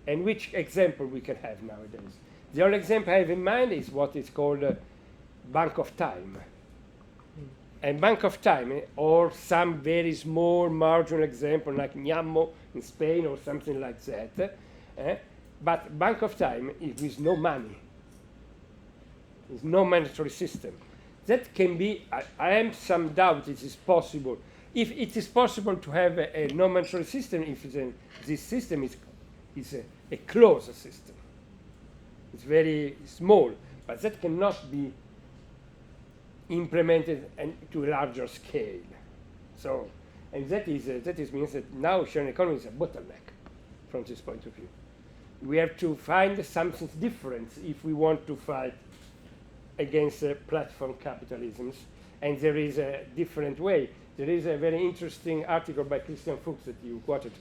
And which example we can have nowadays? The only example I have in mind is what is called Bank of Time. And Bank of Time, or some very small marginal example like Ñammo in Spain or something like that, but Bank of Time is with no money. There's no monetary system. That can be, I have some doubt it is possible. If it is possible to have a no monetary system, if this system is a closed system. It's very small, but that cannot be implemented to a larger scale. So, and that means that now sharing economy is a bottleneck from this point of view. We have to find something different if we want to fight against platform capitalisms, and there is a different way. There is a very interesting article by Christian Fuchs that you quoted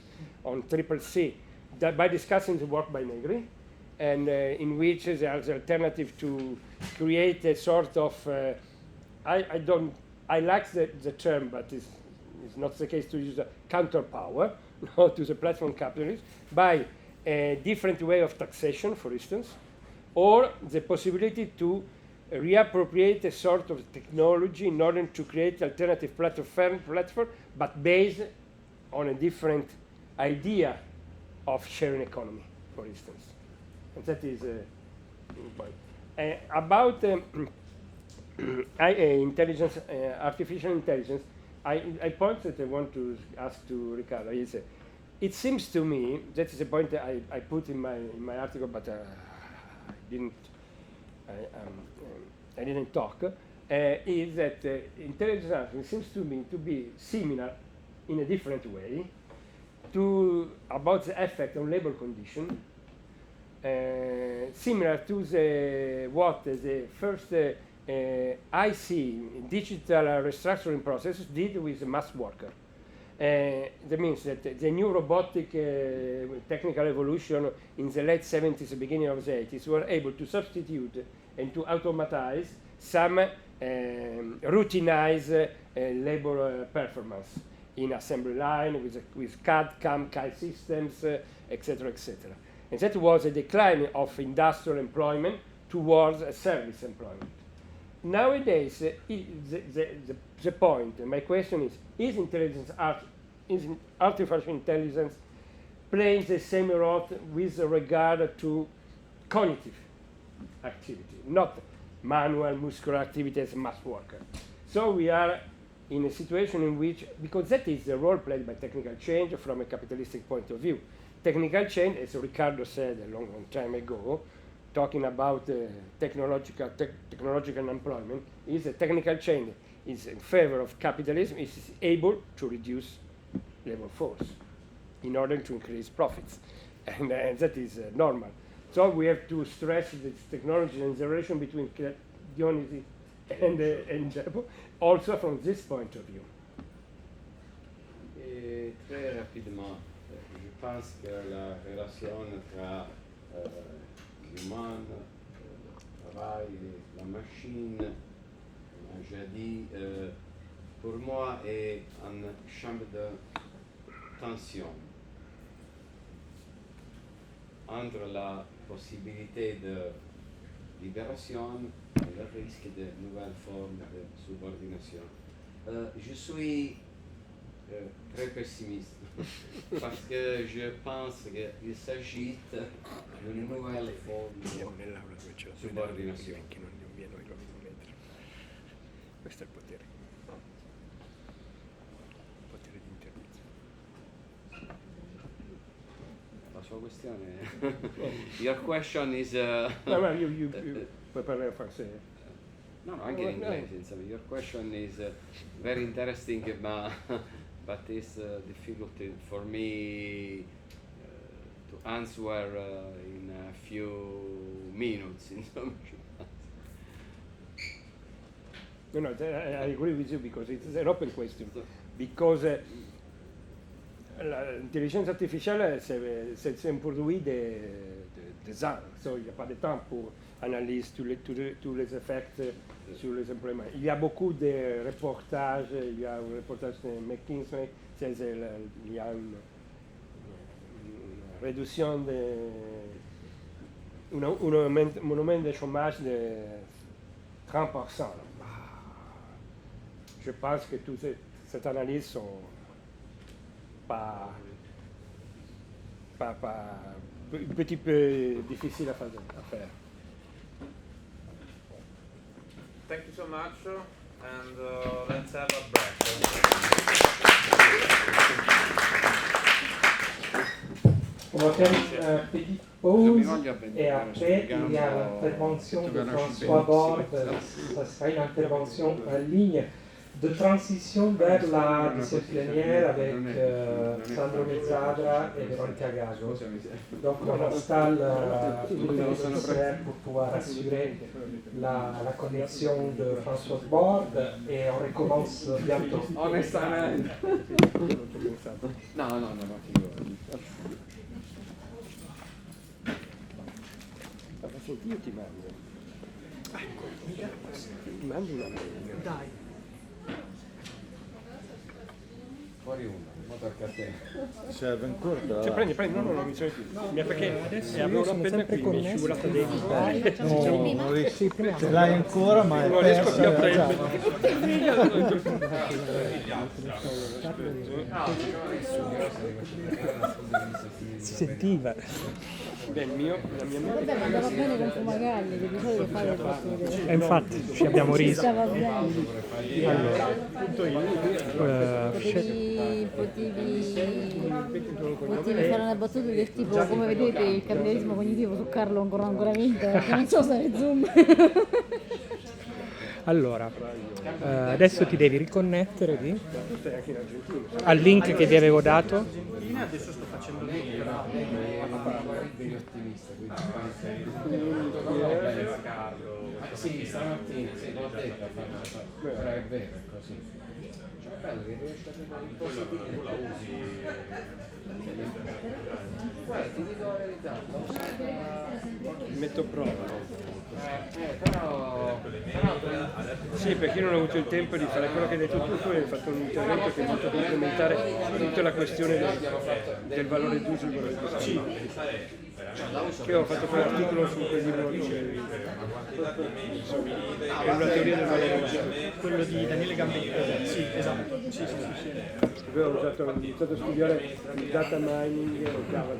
on CCC, that by discussing the work by Negri, and in which there is an alternative to create a sort of, I like the term, but it's not the case to use a counterpower to the platform capitalism, by a different way of taxation, for instance, or the possibility to reappropriate a sort of technology in order to create alternative platform, but based on a different idea of sharing economy, for instance. And that is about intelligence, artificial intelligence. I point that I want to ask to Riccardo is, it seems to me, that is a point that I put in my article, but I didn't talk. is that intelligence seems to me to be similar in a different way to about the effect on labor condition, similar to what the first IC digital restructuring process did with the mass worker. That means that the new robotic technical evolution in the late 70s, beginning of the 80s, were able to substitute and to automatize some routinized labor performance in assembly line with CAD, CAM, CAD systems, etc., etc. And that was a decline of industrial employment towards a service employment. Nowadays, the point, and my question is artificial intelligence playing the same role with regard to cognitive activity, not manual, muscular activity as mass worker? So we are in a situation in which, because that is the role played by technical change from a capitalistic point of view. Technical change, as Riccardo said a long time ago, talking about technological employment, is a technical change is in favor of capitalism, is able to reduce labor force in order to increase profits. And that is normal. So we have to stress this technology and the relation between Dionysus and also from this point of view. Et très rapidement, je pense que la relation entre l'humain, le travail et la machine, j'ai dit, pour moi, est une chambre de tension entre la possibilité de libération et le risque de nouvelles formes de subordination. Je suis très pessimiste parce que je pense qu'il s'agit d'une nouvelle forme de subordination. Questo è il potere. Potere di intervento. La sua questione Your question is... No, you puoi parlare francese. No, anche in inglese, insomma. Your question is very interesting, but it's difficult for me to answer in a few minutes, insomma. No, I agree with you because it's an open question. Because l'intelligence artificielle, c'est un produit des ans. So, il n'y a pas de temps pour analyser tous les effets sur les emplois. Il y a beaucoup de reportages. Il y a un reportage de McKinsey. Il y a une réduction un augment de chômage de 30%. Je pense que toutes ces analyses sont pas un petit peu difficiles à faire. Thank you so much, and let's have a break. On va faire une petite pause et après il y a l'intervention de François Borde. Ça sera une intervention en ligne de transition vers la disciplinaire avec Sandro Mezzadra et Veronica Gago. Donc on installe tout le nécessaire pour pouvoir assurer la connexion de François Borde et on recommence bientôt. Onestamente. No, figurati. Senti, io ti mando. Ti mando una mail. Dai. Fuori uno, ma tocca a te. Serve ancora? Cioè, prendi, no, mi serve più. Perché Adesso avevo io sono appena sempre qui, mi è connesso. scivolata dentro. Sì, prima. Ce l'hai ancora, ma è Non riesco più a persa. Si sentiva. Beh, la mia Vabbè, ma andava bene con Fumagalli, che di solito fa le cose. E infatti ci abbiamo Ci riso. stava bene. Allora, Potevi fare una battuta del tipo, come vedete il capitalismo cognitivo su Carlo ancora vinto, perché non so se è Zoom. Allora, adesso ti devi riconnettere al link che vi avevo dato. Adesso sto facendo il link. Sì, stamattina, sì, l'ho detto, però è vero, è così. Cioè, è bello che riesci a fare un po' di la usi. Guarda, ti dico la verità, Metto prova. però Sì, perché io non ho avuto il tempo di fare quello che hai detto tu, poi hai fatto un intervento che è molto complementare a tutta la questione del valore d'uso e il valore d'uso. Che ho fatto quell'articolo su quel libro che è una teoria del valore d'uso. Quello di Daniele Gambetti. Sì, esatto. Sì. Ho iniziato a studiare il data mining e Java.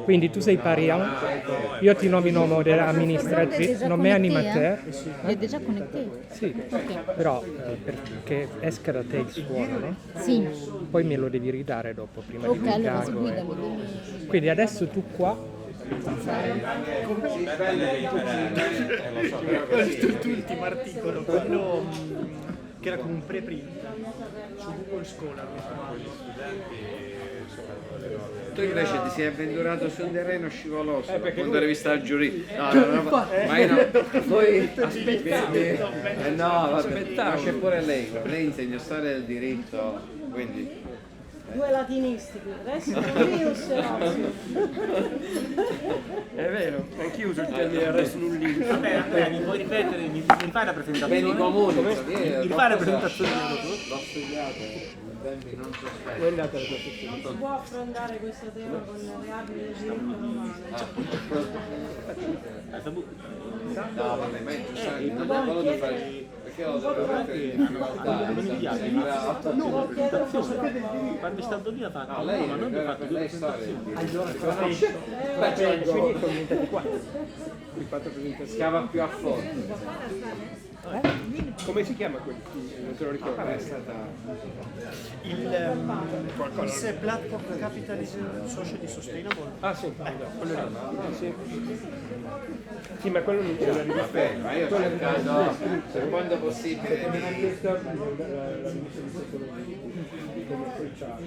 Quindi tu sei pari a io ti nomino amministratrice, non è animateur. Il est déjà connecté. Sì, Ok. però perché esca da te il suono, no? Sì. Poi me lo devi ridare dopo, prima di Ok, allora cliccarlo. sguidami. Quindi adesso tu qua Quest'ultimo articolo, quello che era come un preprint su Google Scholar. tu invece ti sei avventurato su un terreno scivoloso dal punto di vista giuridico. Poi ma c'è pure lei insegna storia del diritto, quindi Due latinisti qui, adesso io È vero, anch'io uso il termine arresto in un libro. Vabbè, mi puoi ripetere, mi fai la presentazione? beni comuni, Mi fai la presentazione? l'ho studiato in tempi non sospetti. È andata la cosa. non si può affrontare questo tema con le armi del diritto romano. No, vabbè, ma è giustamente, non ho voluto fare, perché ho dovuto mettere in difficoltà, Quando è stato lì ha fatto, no, lei, ma non mi ha fatto lei storia del diritto. quindi sono diventati quattro. Scava più a fondo. Come si chiama quel film? Non te lo ricordo. È stata il platform Capitalism Socially Sustainable. Ah sì, quello lì. Sì. Sì, ma quello non c'è la rivista. vabbè, ma io cercando per quanto possibile Me l'ha di... chiesta la rivista di sociologia di come approcciare.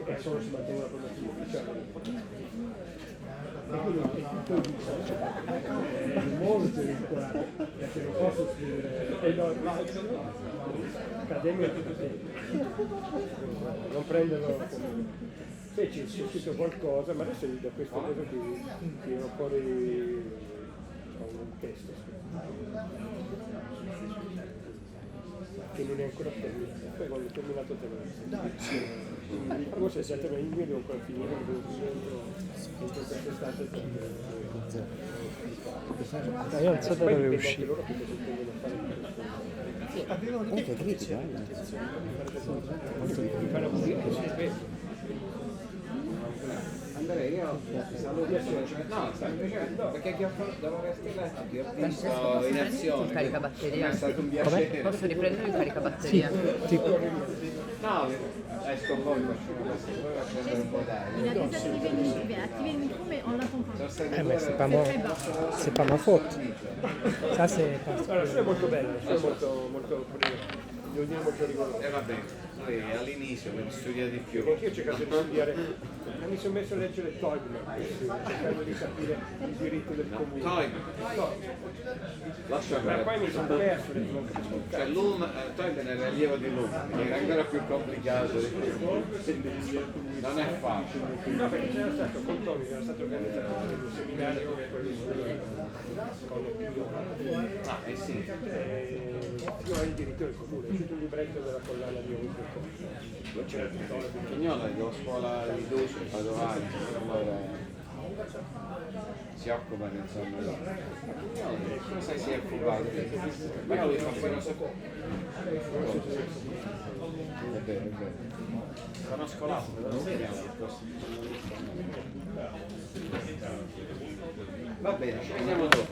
E solo si mantiene una formazione ufficiale. E quello è tutto molto vincolante, perché non posso scrivere accademia tutto tempo. Non prenderlo come... C'è scritto qualcosa, ma adesso da questa cosa qui tiro fuori un testo che non è ancora finito, poi quando ho terminato te lo forse è stato il mio, devo ancora finire, Io non so da dove uscire. Comunque è critico, Andrea, io stavo dicendo, perché dopo averti letto ti ho visto in azione. Il caricabatteria. È stato un piacere. Posso riprendere il caricabatteria? No, esco poi, faccio un po' Il a désactiver activer le micro, mais on l'attend pas. Mais c'est pas ma faute. Ça c'est Allora, la sua è molto bella, la sua è molto devo dire molto rigorosa. E va bene, noi all'inizio per studiare di più. Anche io ho cercato di studiare, mi sono messo a leggere Teubner, cercando di capire il diritto del comune. Lascia Ma perdere. poi mi sono perso, non capisco un Cioè Teubner è l'allievo di Luma, quindi è ancora più complicato. Non è facile. No, perché c'era stato con Tommy, era stato organizzato un seminario come quello con Pio. Ah, eh sì. Io ho il diritto del comune, è uscito un libretto della collana di Ovunque. Chignolo è la scuola di Duce, Padovani, allora si occupano insomma. Cosa si è occupato? Però lui fa filosofia. È vero, è vero. Sono scolastico, non si chiama Va bene, ci vediamo dopo.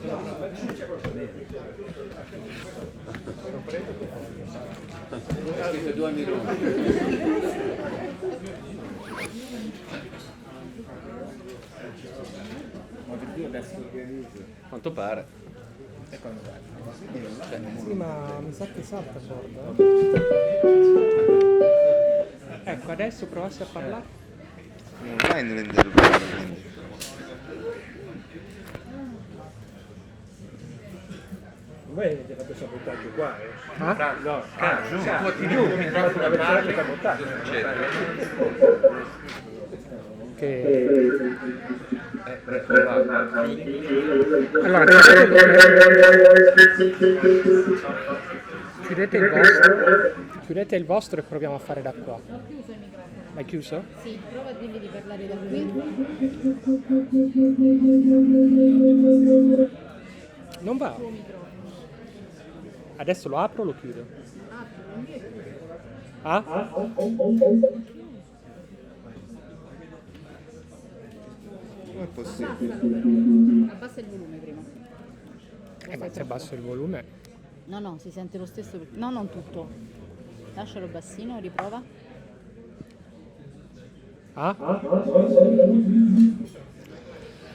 Ho scritto 2 minuti. Ma per Dio adesso Quanto pare. e quando vai? Sì, ma mi sa che salta corda. Ecco, adesso provassi a parlare. Non vai nell'intervento, quindi. Voi avete fatto sabotaggio qua, eh? Ah? No, giù. avete fatto sabotaggio. Che... Allora, chiudete il vostro e proviamo a fare da qua. Ho chiuso il microfono. L'hai chiuso? Sì, prova a dirgli di parlare da qui. Non va. Tuo microfono. Adesso lo apro o lo chiudo? Apri. Ah? Non è possibile. Abbassa il volume prima. Ma se abbasso il volume... No, no, si sente lo stesso. No, non tutto. Lascialo bassino, riprova. Ah?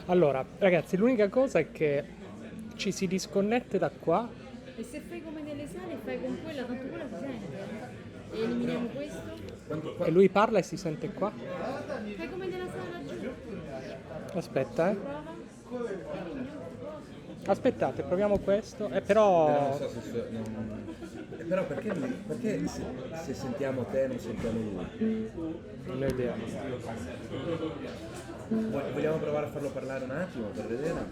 Allora, ragazzi, l'unica cosa è che ci si disconnette da qua. E se fai come nelle sale, fai con quella, tanto quella si sente. E eliminiamo questo. E lui parla e si sente qua. Fai come nella sala giù. Aspetta, Prova. Aspettate, proviamo questo. Però... Non so se però perché se sentiamo te non sentiamo lui? Non ho idea. Vogliamo provare a farlo parlare un attimo per vedere?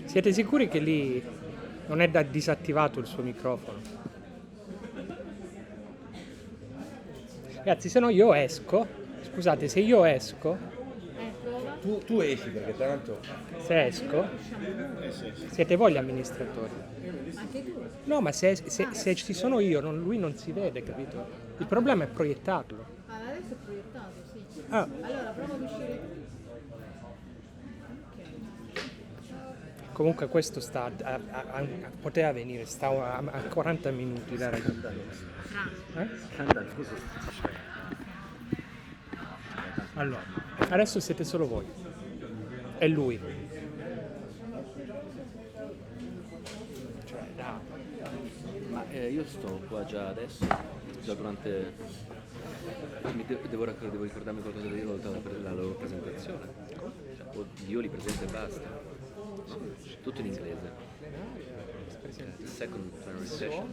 Siete sicuri che lì non è da disattivato il suo microfono? Ragazzi, se no io esco. Scusate, se io esco, Prova. Tu esci perché tanto... se esco, siete voi gli amministratori. Anche tu. No, ma se ci sono io, lui non si vede, capito? Il problema è proiettarlo. Ah, adesso è proiettato, sì. Ah. Allora, prova ad uscire tu. Comunque questo poteva venire, sta a 40 minuti da Allora, adesso siete solo voi. E lui. Cioè, dai. Ma io sto qua già adesso, già durante... devo ricordarmi qualcosa da dire per la loro presentazione. Cioè, io li presento e basta. Tutto in inglese. The second plenary session.